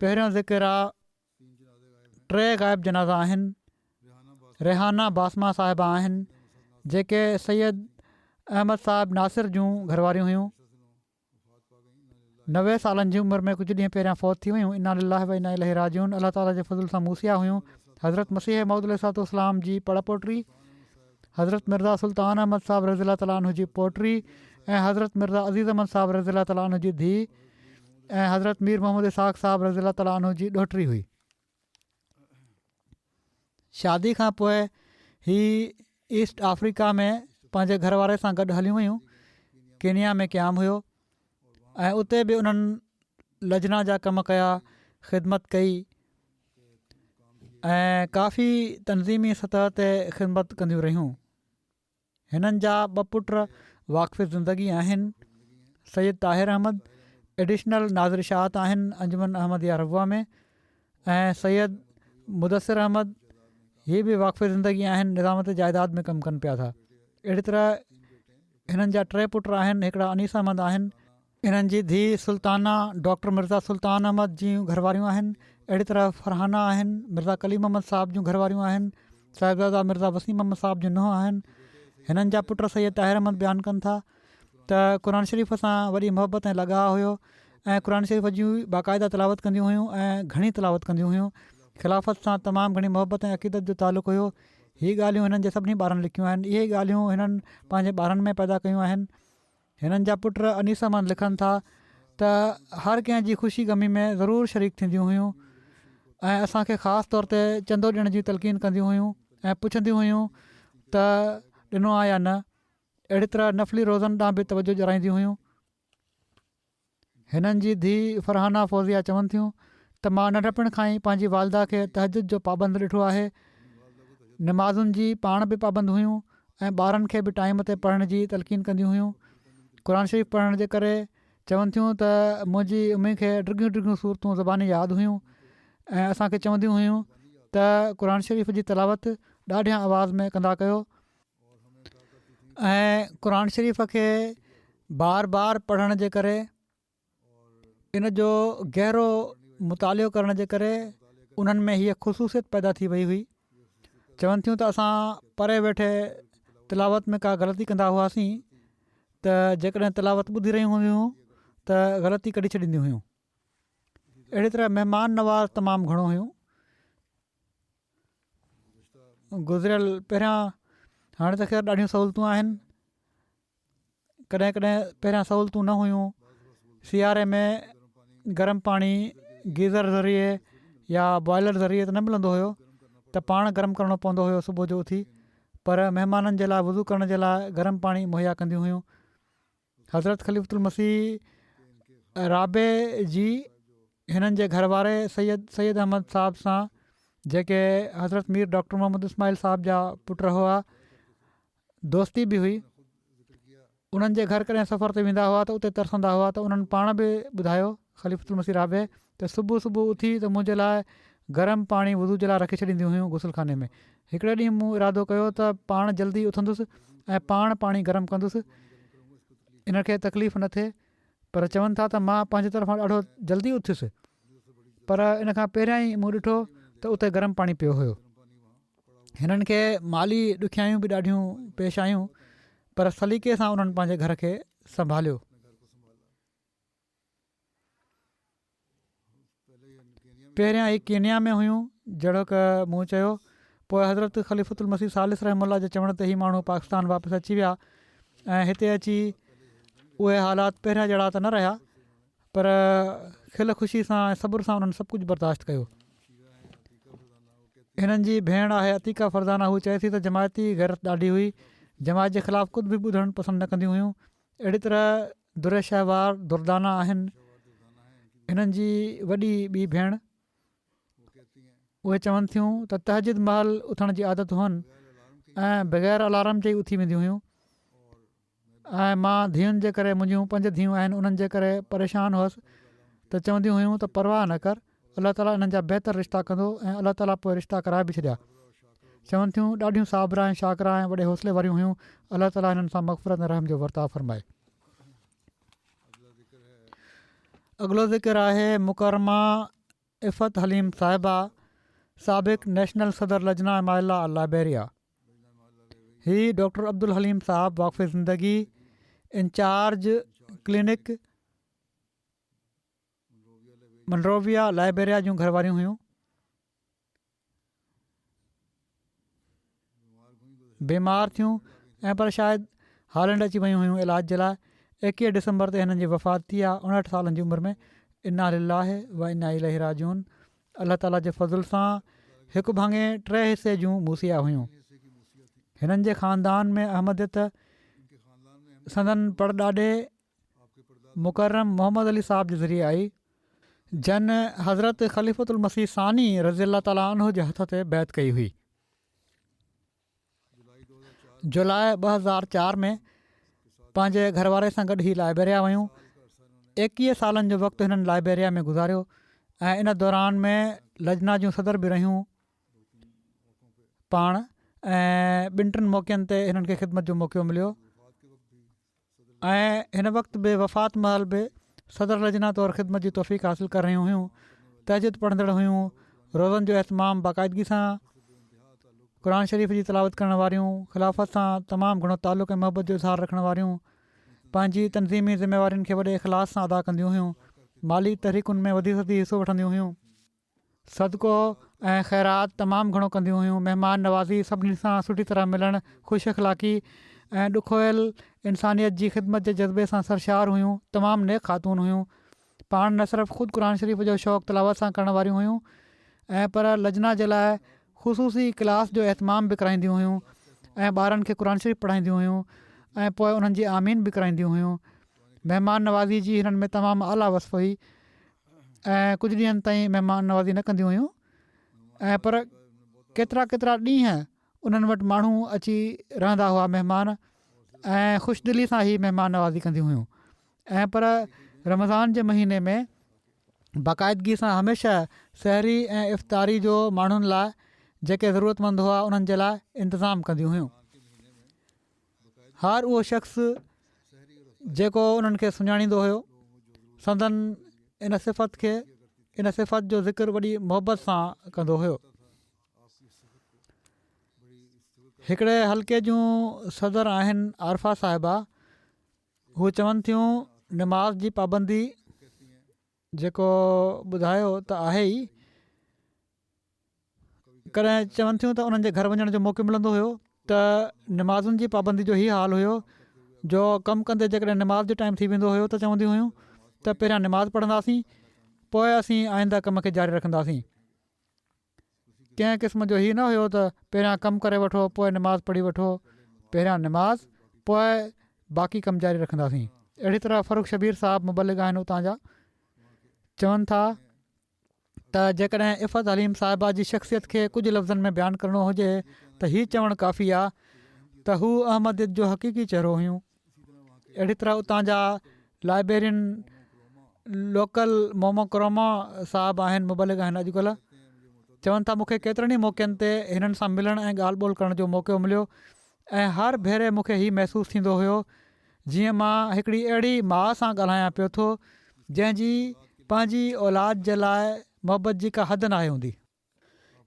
पहिरियों ज़िक्र आहे, 3 ग़ाइब जनाज़ा आहिनि। रेहाना बासमा साहिबा आहिनि जेके सैयद अहमद साहिब नासिर जूं घरवारियूं हुयूं। 90 सालनि जी उमिरि में कुझु ॾींहं पहिरियां फ़ौत थी वियूं। इन्ना लिल्लाहि व इन्ना इलैहि राजिऊन। अलाह ताला जे फज़ल सां मूसिया हुयूं। हज़रत मसीह मौद अलैहिस्सलाम जी पड़पोटी, हज़रत मिर्ज़ा सुल्तान अहमद साहिब रज़ियल्लाहु तआला अन्हु जी पोटी ऐं हज़रत मिर्ज़ा अज़ीज़ अहमद साहिब रज़ियल्लाहु तआला अन्हु जी धीउ ऐं हज़रत मीर मोहम्मद इसहाक़ साहिब रज़ियल्लाहु तआला अन्हु जी ॾोहिटी हुई। शादी खां पोइ ही ईस्ट अफ्रीका में पंहिंजे घरवारे सां गॾु हलियूं हुयूं। केनिया में क़याम हुयो ऐं उते बि उन्हनि लजना जा कम कया, ख़िदमत कई ऐं काफ़ी तनज़ीमी सतह ते ख़िदमत कंदियूं रहियूं। हिननि जा 2 पुट वाक़फ़ ज़िंदगी आहिनि। सैयद ताहिर अहमद एडिशनल नाज़िर शाहत आहिनि अंजुमन अहमदिया रबुआ में, ऐं सैयद मुदसिर अहमद हीअ बि वाक़फ़ ज़िंदगी आहिनि, निज़ामत जाइदाद में कमु कनि पिया था। अहिड़ी तरह हिननि जा 3 पुट आहिनि। हिकिड़ा अनीस अहमद आहिनि। हिननि जी धीउ सुल्ताना डॉक्टर मिर्ज़ा सुल्तान अहमद जूं घरवारियूं आहिनि। अहिड़ी तरह फरहाना आहिनि, मिर्ज़ा कलीम अहमद साहिब जूं घरवारियूं आहिनि। साहिबज़ादा मिर्ज़ा वसीम अहमद साहिब जूं नुंहुं आहिनि। हिननि जा पुट सैयद ताहिर अहमद बयानु कनि था त क़ुर शरीफ़ सां वॾी मोहबत ऐं लॻाउ हुयो ऐं क़ुर शरीफ़ जी बाक़ाइदा तिलावत कंदियूं हुयूं ऐं घणी तिलावत कंदियूं हुयूं। ख़िलाफ़त सां तमामु घणी मोहबत ऐं अक़ीदत जो तालुक़ु हुयो। हीअ ॻाल्हियूं हिननि जे सभिनी ॿारनि लिखियूं आहिनि। इहे ॻाल्हियूं हिननि पंहिंजे ॿारनि में पैदा कयूं आहिनि। हिननि जा पुट अनीस अहमद लिखनि था त हर कंहिं जी ख़ुशी गमी में ज़रूरु शरीक थींदियूं हुयूं ऐं असांखे ख़ासि तौर ते चंदो ॾियण जी तलक़ीन कंदियूं हुयूं ऐं पुछंदियूं हुयूं त ॾिनो आहे या न। अहिड़ी तरह नफ़ली रोज़नि ॾांहुं बि तवजो ॾियाराईंदियूं हुयूं। हिननि जी धीउ फरहाना फ़ौज़िया चवनि थियूं त मां नंढपण खां ई पंहिंजी वालदा खे तहजुद जो पाबंद ॾिठो आहे। नमाज़ुनि जी पाण बि पाबंद हुयूं ऐं ॿारनि खे बि टाइम ते पढ़ण जी तलक़ीन कंदियूं हुयूं। क़ुर शरीफ़ पढ़ण जे करे चवनि थियूं त मुंहिंजी उम्मी खे डिघियूं डिघियूं सूरतूं ज़बानी यादि हुयूं ऐं असांखे चवंदियूं हुयूं त क़ुर शरीफ़ जी तिलावत ॾाढियां आवाज़ में कंदा कयो ऐं क़ुर शरीफ़ खे बार बार पढ़ण जे करे, इन जो गहरो मुतालियो करण जे करे उन्हनि में हीअ ख़ुशूसियत पैदा थी वई हुई। चवनि थियूं त असां परे वेठे तिलावत में का ग़लती कंदा हुआसीं त जेकॾहिं तिलावत ॿुधी रहियूं हुयूं त ग़लती कढी छॾींदियूं हुयूं। अहिड़ी तरह महिमान नवाज़ तमामु घणो हुयूं। गुज़िरियल पहिरियां हाणे त ख़ैर ॾाढियूं सहूलियतूं आहिनि। कॾहिं कॾहिं पहिरियां सहूलियतूं न हुयूं। सियारे में गरम पाणी गीज़र ज़रिए या बॉइलर ज़रिए त न मिलंदो हुयो त पाण गरम करिणो पवंदो हुयो सुबुह जो उथी, पर महिमाननि जे लाइ वज़ू करण जे लाइ गरम पाणी मुहैया कंदियूं हुयूं। हज़रत ख़लीफ़तुल मसीह राबे जी हिननि जे घरवारे सैयद अहमद साहिब सां, जेके हज़रत मीर डॉक्टर मोहम्मद इस्माइल साहिब जा पुट हुआ, दोस्ती बि हुई। उन्हनि जे घर कॾहिं सफ़र ते वेंदा हुआ त उते तरसंदा हुआ त उन्हनि पाण बि ॿुधायो ख़लीफ़ुल मसीह राबे त सुबुह सुबुह उथी त मुंहिंजे लाइ गरम पाणी वुज़ू जे लाइ रखी छॾींदियूं हुयूं गुसलखाने में। हिकिड़े ॾींहुं मूं इरादो कयो त पाण जल्दी उथंदुसि ऐं पाण पाणी गरम कंदुसि, इन खे तकलीफ़ न थिए। पर चवनि था त मां पंहिंजे तरफ़ां ॾाढो जल्दी उथियुसि, पर इन खां पहिरियां ई मूं ॾिठो त उते गरम पाणी पियो हुयो। हिननि खे माली ॾुखियायूं बि ॾाढियूं पेश आयूं, पर सलीक़े सां उन्हनि पंहिंजे घर खे संभालियो। पहिरियां ई कीनिया में हुयूं जहिड़ो की मूं चयो। पोइ हज़रत ख़लीफ़ुल मसीह सालिस रहमुल्लाह जे चवण ते ई माण्हू पाकिस्तान वापसि अची विया ऐं हिते अची उहे हालात पहिरियां जहिड़ा त न रहिया, पर खिल ख़ुशी सां ऐं सब्र सां उन्हनि सभु कुझु बर्दाश्त कयो। हिननि जी भेण आहे अतीका फरज़ाना, हू चए थी त जमायती गैरत ॾाढी हुई, जमायत जे ख़िलाफ़ु कुझु बि ॿुधणु पसंदि न कंदियूं हुयूं। अहिड़ी तरह दुर शहवार दुरदाना आहिनि हिननि जी वॾी ॿी भेण। उहे चवनि थियूं त तहजिद महल उथण जी आदत हुअनि ऐं बग़ैर अलार्म जे ई उथी वेंदियूं हुयूं। ऐं मां धीअनि जे करे, मुंहिंजियूं 5 धीअरूं आहिनि, उन्हनि जे करे परेशान हुअसि त चवंदियूं हुयूं त परवाह न कर, अलाह ताला इन्हनि जा बहितर रिश्ता कंदो। ऐं अलाह ताला पोइ रिश्ता कराए बि छॾिया। चवनि थियूं ॾाढियूं साबरा ऐं शाकरा ऐं वॾे हौसले वारियूं हुयूं। अलाह ताला हिननि सां मग़फ़िरत ऐं रहम जो वर्ताव फरमाए। अॻिलो ज़िक्र आहे मुकरमा इफ़त हलीम साहिबा, साबिक़ नेशनल सदर लजना माइला लाइबेरिया। ही डॉक्टर अब्दुल हलीम साहब वाक़फ़े ज़िंदगी इंचार्ज क्लिनिक मनरोविया लाइबेरिया जूं घरवारियूं हुयूं। बीमार थियूं ऐं पर शायदि हॉलैंड अची वियूं हुयूं इलाज जे लाइ। 21 डिसंबर ते हिननि जी वफ़ात थी आहे 59 सालनि जी उमिरि में। इन्ना लिल्लाहि व इन्ना इलैहि राजिऊन। अलाह ताला जे फज़ल सां 1 भाङे 3 हिसे जूं मूसिया हुयूं। हिननि जे ख़ानदान में अहमदियत संदन परॾाॾे मुकरम मोहम्मद अली साहब जे ज़रिए आई, जन हज़रत ख़लीफ़ुल मसीह सानी रज़ी अल्लाह ताला अन्हु जे हथ ते बैत कई हुई। जुलाई 2004 में पंहिंजे घरवारे सां गॾु ही लाइबेरिया वयूं। 21 सालनि जो वक़्तु हिननि लाइबेरिया में गुज़ारियो ऐं इन दौरान में लजना जूं सदर बि रहियूं पाण। ऐं 2 मौक़नि ते हिननि खे ख़िदमत जो मौक़ो मिलियो ऐं हिन वक़्तु बि वफ़ात महल बि सदर लजना तौरु ख़िदमत जी तौफ़ीक़ हासिलु करे रहियूं हुयूं। तहजिद पढ़ंदड़ हुयूं, रोज़नि जो एहतमाम बाक़ाइदगी सां, क़ुर शरीफ़ जी तिलावत करण वारियूं, ख़िलाफ़त सां तमामु घणो तालुक़ ऐं मोहबत जो इज़हार रखण वारियूं, पंहिंजी तनज़ीमी ज़िम्मेवारियुनि खे वॾे इख़लास सां अदा कंदियूं हुयूं, माली तहरीकुनि में वधी हिसो वठंदियूं हुयूं, सदको ऐं ख़ैरात तमामु घणो कंदियूं हुयूं, महिमान नवाज़ी, सभिनी सां सुठी तरह मिलणु, ख़ुशि अख़लाक़ी ऐं ॾुखोयल इंसानियत जी ख़िदमत जे जज़्बे सां सरशार हुयूं। तमामु नेक ख़ातून हुयूं। पाण न सिर्फ़ु ख़ुदि क़ुर शरीफ़ जो शौक़ु तिलावत सां करण वारियूं हुयूं ऐं पर लजना जे लाइ ख़ुसूसी क्लास जो एहतमाम बि कराईंदियूं हुयूं ऐं ॿारनि खे क़ुर शरीफ़ पढ़ाईंदियूं हुयूं ऐं पोइ उन्हनि जी आमीन बि कराईंदियूं हुयूं। महिमान नवाज़ी जी हिननि में तमामु आला वसफ़ हुई ऐं कुझु ॾींहंनि ताईं महिमान नवाज़ी न कंदियूं हुयूं ऐं पर केतिरा केतिरा ॾींहं उन्हनि वटि माण्हू अची रहंदा हुआ महिमान ऐं ख़ुशदिली सां ई महिमान नवाज़ी कंदियूं हुयूं। ऐं पर रमज़ान जे महीने में बाक़ाइदगी सां हमेशह सहरी ऐं इफ़्तारी जो माण्हुनि लाइ जेके ज़रूरतमंद हुआ उन्हनि जे लाइ इंतज़ाम कंदियूं हुयूं। हर उहो शख़्स जेको उन्हनि खे सुञाणींदो हुयो संदन इन सिफ़त जो ज़िक्र वॾी मोहबत सां कंदो हुयो। हिकिड़े हल्के जूं सदर आहिनि आरफा साहिबा। हू चवनि थियूं नमाज़ जी पाबंदी जेको ॿुधायो त आहे ई, कॾहिं चवनि थियूं त उन्हनि जे घर वञण जो मौक़ो मिलंदो हुयो त नमाज़ुनि जी पाबंदी जो ई हाल हुयो जो कमु कंदे जेकॾहिं नमाज़ जो टाइम थी वेंदो हुयो त चवंदियूं हुयूं त पहिरियां नमाज़ पढ़ंदासीं, पोइ असीं आईंदा कम खे जारी रखंदासीं। कंहिं क़िस्म जो हीउ न हुयो त पहिरियां कमु करे वठो पोइ नमाज़ पढ़ी वठो, पहिरियां नमाज़ पोइ बाक़ी कमु जारी रखंदासीं। अहिड़ी तरह फ़ारूक शबीर साहब मुबलिग आहिनि उतां जा, चवनि था त जेकॾहिं इफ़त हलीम साहिबा जी शख़्सियत खे कुझु लफ़्ज़नि में बयानु करिणो हुजे त हीउ चवणु काफ़ी आहे त हू अहमदियत जो हक़ीक़ी चहिरो हुयूं। अहिड़ी तरह उतां जा लाइब्रेरियन लोकल मोमोक्रोमा साहब आहिनि, मुबलिक आहिनि अॼुकल्ह, चवनि था मूंखे केतिरनि ई मौक़नि ते हिननि सां मिलण ऐं ॻाल्हि ॿोल करण जो मौक़ो मिलियो ऐं हर भेरे मूंखे हीउ महसूसु थींदो हुयो जीअं मां हिकिड़ी अहिड़ी माउ सां ॻाल्हायां पियो थो जंहिंजी पंहिंजी औलाद जे लाइ मुहबत जी का हद नाहे हूंदी।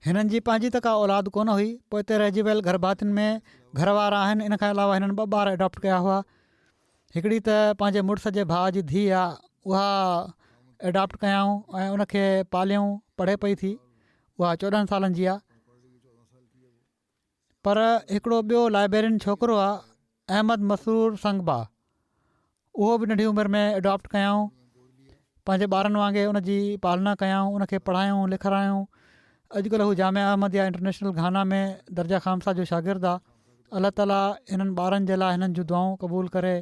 हिननि जी पंहिंजी त का औलाद कोन हुई, पोइ हिते रहिजी वियल घर भातियुनि में घरवारा आहिनि। इन खां अलावा हिननि 2 ॿार एडॉप्ट कया हुआ। हिकिड़ी त पंहिंजे मुड़ुस जे भाउ जी धीउ आहे, उहा एडॉप्ट कयाऊं ऐं उनखे पालियऊं, पढ़े पई थी, उहा 14 सालनि जी आहे। पर हिकिड़ो ॿियो लाइब्रेरियन छोकिरो आहे अहमद मसूर संगबा, उहो बि नंढी उमिरि में एडॉप्ट कयाऊं, पंहिंजे ॿारनि वांगुरु उनजी पालना कयाऊं, उनखे पढ़ायूं लिखारायूं। अॼुकल्ह हू जामिया अहमदिया इंटरनेशनल घाना में दर्जा ख़ामसा जो शागिर्दु आहे। अलाह ताला हिननि ॿारनि जे लाइ हिननि जूं दुआऊं क़बूल करे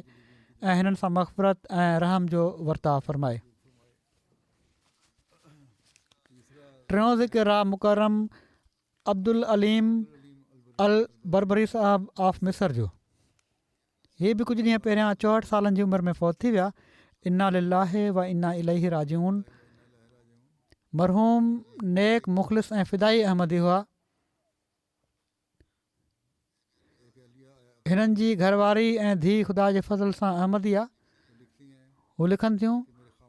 ऐं हिननि सां मग़फ़िरत ऐं रहम जो वर्ताव फ़रमाए। टियों ज़िक्र आहे मुकरम अब्दुल अलीम अल बरबरी साहब ऑफ मिस्र जो। हीअ बि कुझु ॾींहं पहिरियां 64 सालनि जी उमिरि में फ़ौत थी विया। इन्ना लिल्लाहि व इन्ना इलैहि राजिऊन। मरहूम नेक मुख़लिस ऐं फ़िदाई अहमदी हुआ। हिननि जी घरवारी ऐं धीउ ख़ुदा जे फज़ल सां अहमदी आहे। हू लिखनि थियूं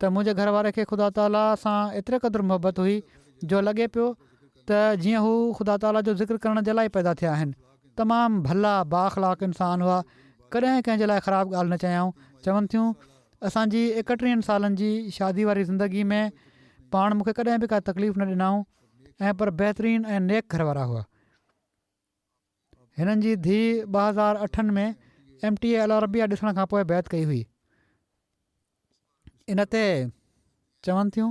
त मुंहिंजे घरवारे खे ख़ुदा ताला सां एतिरे क़दुरु मुहबत हुई जो लॻे पियो त जीअं हू ख़ुदा ताला जो ज़िक्र करण जे लाइ पैदा थिया आहिनि। तमामु भला बाख़लाक़ इंसान हुआ, कॾहिं कंहिंजे लाइ ख़राबु ॻाल्हि न चयाऊं। चवनि थियूं असांजी 31 सालनि जी शादी वारी ज़िंदगी में पाण मूंखे कॾहिं बि का तकलीफ़ न ॾिनऊं ऐं पर बहितरीनु ऐं नेक घरवारा हुआ। हिननि जी धीउ 2008 में MTA अल अरबिया ॾिसण खां पोइ बैत कई हुई। इन ते चवनि थियूं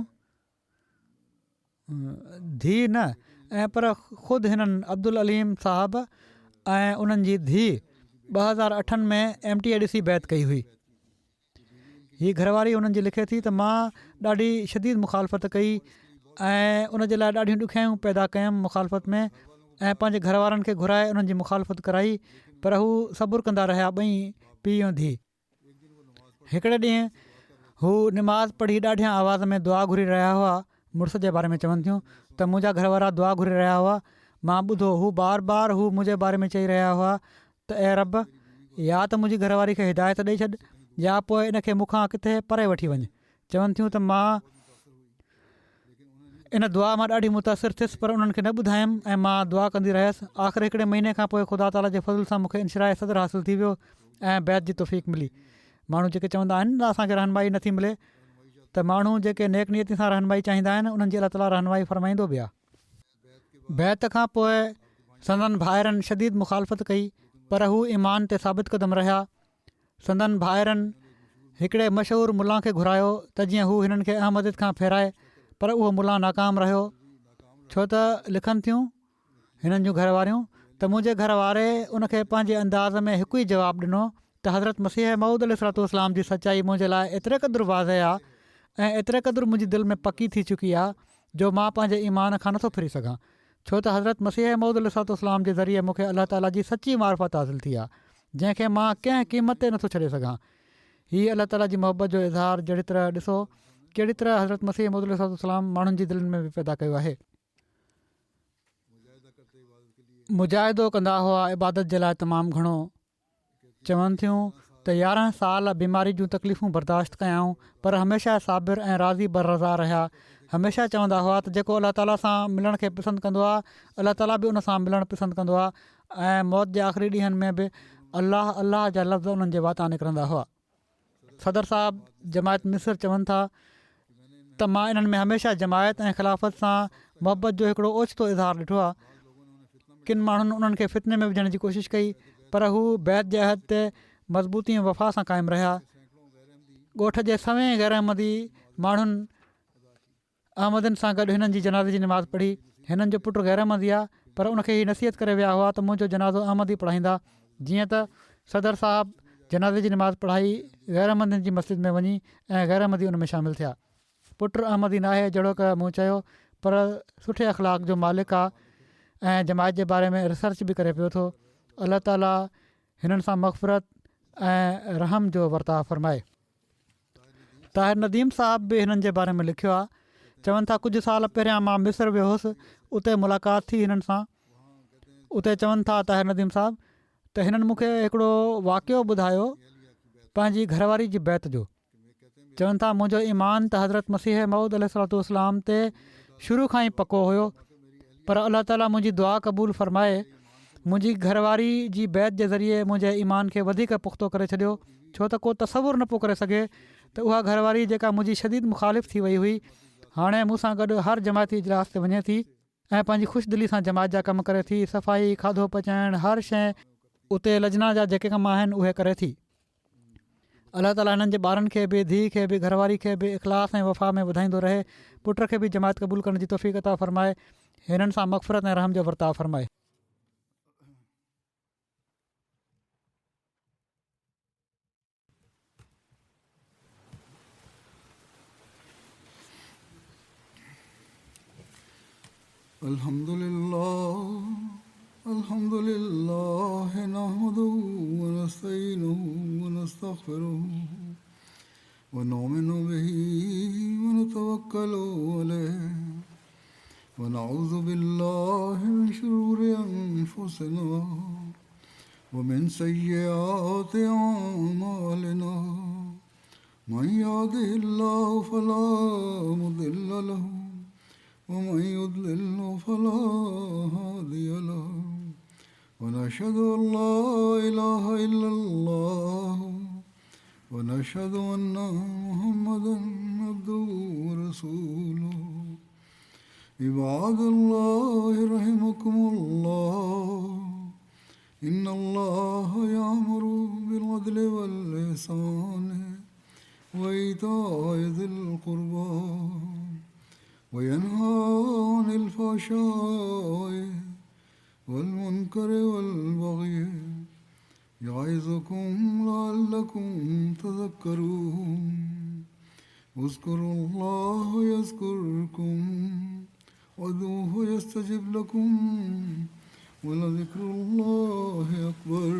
धीउ न ऐं पर ख़ुदि हिननि अब्दुल अलीम साहब ऐं उन्हनि जी धीउ 2008 में MTA ॾिसी बैत कई हुई। हीअ घरवारी उन्हनि जी लिखे थी त मां ॾाढी शदीद मुखालफ़त कई ऐं उन जे लाइ ॾाढियूं ॾुखियायूं पैदा कयमि मुखालफ़त में ऐं पंहिंजे घर वारनि खे घुराए उन्हनि जी मुखालफ़त कराई, पर हू सबुरु कंदा रहिया, ॿई पीउ ऐं धीउ। हिकिड़े ॾींहुं हू निमाज़ पढ़ी ॾाढियां आवाज़ में दुआ घुरी रहिया हुआ। मुड़ुस जे बारे में चवनि थियूं त मुंहिंजा घरवारा दुआ घुरी रहिया हुआ। मां ॿुधो हू बार हू मुंहिंजे बारे में चई रहिया हुआ त ए रब, या त मुंहिंजी घरवारी खे हिदायत ॾेई छॾ या पोइ इनखे मूंखां किथे परे वठी वञ। चवनि थियूं त मां इन दुआ मां ॾाढी मुतासिर थियसि, पर उन्हनि खे न ॿुधायमि ऐं मां दुआ कंदी रहियसि। आख़िर हिकिड़े महीने खां पोइ ख़ुदा ताला जे फज़ल सां मूंखे इनशराए सदर हासिलु थी वियो ऐं बैत जी तौफ़ीक़ मिली। माण्हू जेके चवंदा आहिनि न असांखे रहनुमाई नथी मिले, त माण्हू जेके नेक नियती सां रहनुमाई चाहींदा आहिनि उन्हनि जी अलाह ताला रहनुमाई फ़रमाईंदो बि आहे। बैत खां पोइ संदन भाइरनि शदीद मुखालफ़त कई, पर हू ईमान ते साबित क़दम रहिया। संदन भाइरनि हिकिड़े मशहूरु मुला खे घुरायो त जीअं हू हिननि खे अहमदियत खां फेराए, पर उहो मुला नाकाम रहियो। छो त लिखनि थियूं हिननि जूं घरवारियूं त मुंहिंजे घर वारे उनखे पंहिंजे अंदाज़ में हिकु ई जवाबु ॾिनो त हज़रत मसीह मऊद अलैहिस्सलाम जी सचाई मुंहिंजे लाइ एतिरे क़दुरु वाज़े आहे ऐं एतिरे क़दुरु मुंहिंजी दिलि में पकी थी चुकी आहे जो मां पंहिंजे ईमान खां नथो फिरी सघां। छो त हज़रत मसीह मऊद अलैहिस्सलाम जे ज़रिए मूंखे अलाह ताला जी सची मारिफत हासिलु थी आहे, जंहिंखे मां कंहिं क़ीमत ते नथो छॾे सघां। हीअ अलाह ताला जी मुहबत जो इज़हार जहिड़ी तरह ॾिसो कहिड़ी तरह हज़रत मसीह मऊद अलैहिस्सलाम माण्हुनि जी दिलनि में बि पैदा कयो आहे। मुजाहिदो कंदा हुआ इबादत जे लाइ तमामु घणो। चवनि थियूं त 11 साल बीमारी जूं तकलीफ़ूं बर्दाश्त कयाऊं, पर हमेशह साबिर ऐं राज़ी बररज़ा रहिया। हमेशह चवंदा हुआ त जेको अलाह ताला सां मिलण खे पसंदि कंदो आहे, अलाह ताला बि उन सां मिलणु पसंदि कंदो आहे ऐं मौत जे आख़िरी ॾींहंनि में बि अलाह अलाह जा लफ़्ज़ उन्हनि जे वाता निकिरंदा हुआ। सदर साहब जमायत मिस्र चवनि था त मां इन्हनि में हमेशह जमायत ऐं ख़िलाफ़त सां मुहबत जो हिकिड़ो ओचितो इज़हार ॾिठो आहे। किन माण्हुनि उन्हनि खे फितने में विझण जी कोशिशि कई, पर हू बैत जे अहद ते मज़बूती ऐं वफ़ा सां क़ाइमु रहिया। ॻोठ जे सवें गैर अहमदी माण्हुनि अहमदनि सां गॾु हिननि जी जनाज़े जी निमाज़ पढ़ी। हिननि जो पुटु गैर अहमदी आहे, पर उनखे हीअ नसीहत करे विया हुआ त मुंहिंजो जनाज़ो अहमदी पढ़ाईंदा। जीअं त सदर साहब जनाज़े जी निमाज़ पढ़ाई गैर अहमदनि जी मस्जिद में वञी ऐं गैर अहमदी उन में शामिलु थिया। पुटु अहमदी न आहे जहिड़ो की मूं चयो, पर सुठे अख़लाक जो मालिक आहे ऐं जमायत जे बारे में रिसर्च बि करे पियो थो। अलाह ताला हिननि सां मग़फ़िरत ऐं रहम जो वर्ताव फ़रमाए। ताहिर नदीम साहब बि हिननि जे बारे में लिखियो आहे। चवनि था कुझु साल पहिरियां मां मिस्र वियो हुउसि, उते मुलाक़ात थी हिननि सां। उते चवनि था ताहिर नदीम साहब त हिननि मूंखे हिकिड़ो वाक़ियो ॿुधायो पंहिंजी घरवारी जी बैत जो। चवनि था मुंहिंजो ईमान त हज़रत मसीह मऊद अलैहिस्सलाम ते शुरू खां ई पको हुयो, पर अलाह ताला मुंहिंजी दुआ क़बूल फ़रमाए मुंहिंजी घरवारी जी बैत जे ज़रिए मुंहिंजे ईमान खे वधीक पुख़्तो करे छॾियो। छो त को तसवुरु न पियो करे सघे त उहा घरवारी जेका मुंहिंजी शदीद मुख़ालिफ़ थी वई हुई, हाणे मूंसां गॾु हर जमायती इजलास ते वञे थी ऐं पंहिंजी ख़ुशदिली सां जमायत जा कमु करे थी। सफ़ाई, खाधो पचाइणु, हर शइ उते लजना जा जेके कम आहिनि उहे करे थी। अलाह ताला हिननि जे ॿारनि खे बि, धीउ खे बि, घरवारी खे बि इख़लास ऐं वफ़ा में वधाईंदो रहे। पुट खे बि जमायत क़बूल करण जी तौफ़ीक़ अता फ़रमाए। हिननि सां मग़फ़िरत ऐं रहम जो वर्ताव फ़रमाए। अल्हम्दुलिल्लाह नहमदुहु व नस्तईनुहु व नस्तग़फिरुहु व नुमिनु बिही व नतवक्कलु अलैहि व नऊज़ु बिल्लाहि मिन शुरूरि अनफुसिना व मिन सय्यिआति अअमालिना मन यहदिहिल्लाहु फला मुदिल्ल लहु ومن يضلل فلا هادي له ونشهد أن لا إله إلا الله ونشهد أن محمدا عبده ورسوله عباد الله رحمكم الله إن الله يأمر بالعدل والإحسان وإيتاء ذي القربى وينهى عن الفحشاء والمنكر والبغي يعظكم لعلكم تذكرون اذكروا الله يذكركم وادعوه يستجب لكم ولذكر الله أكبر.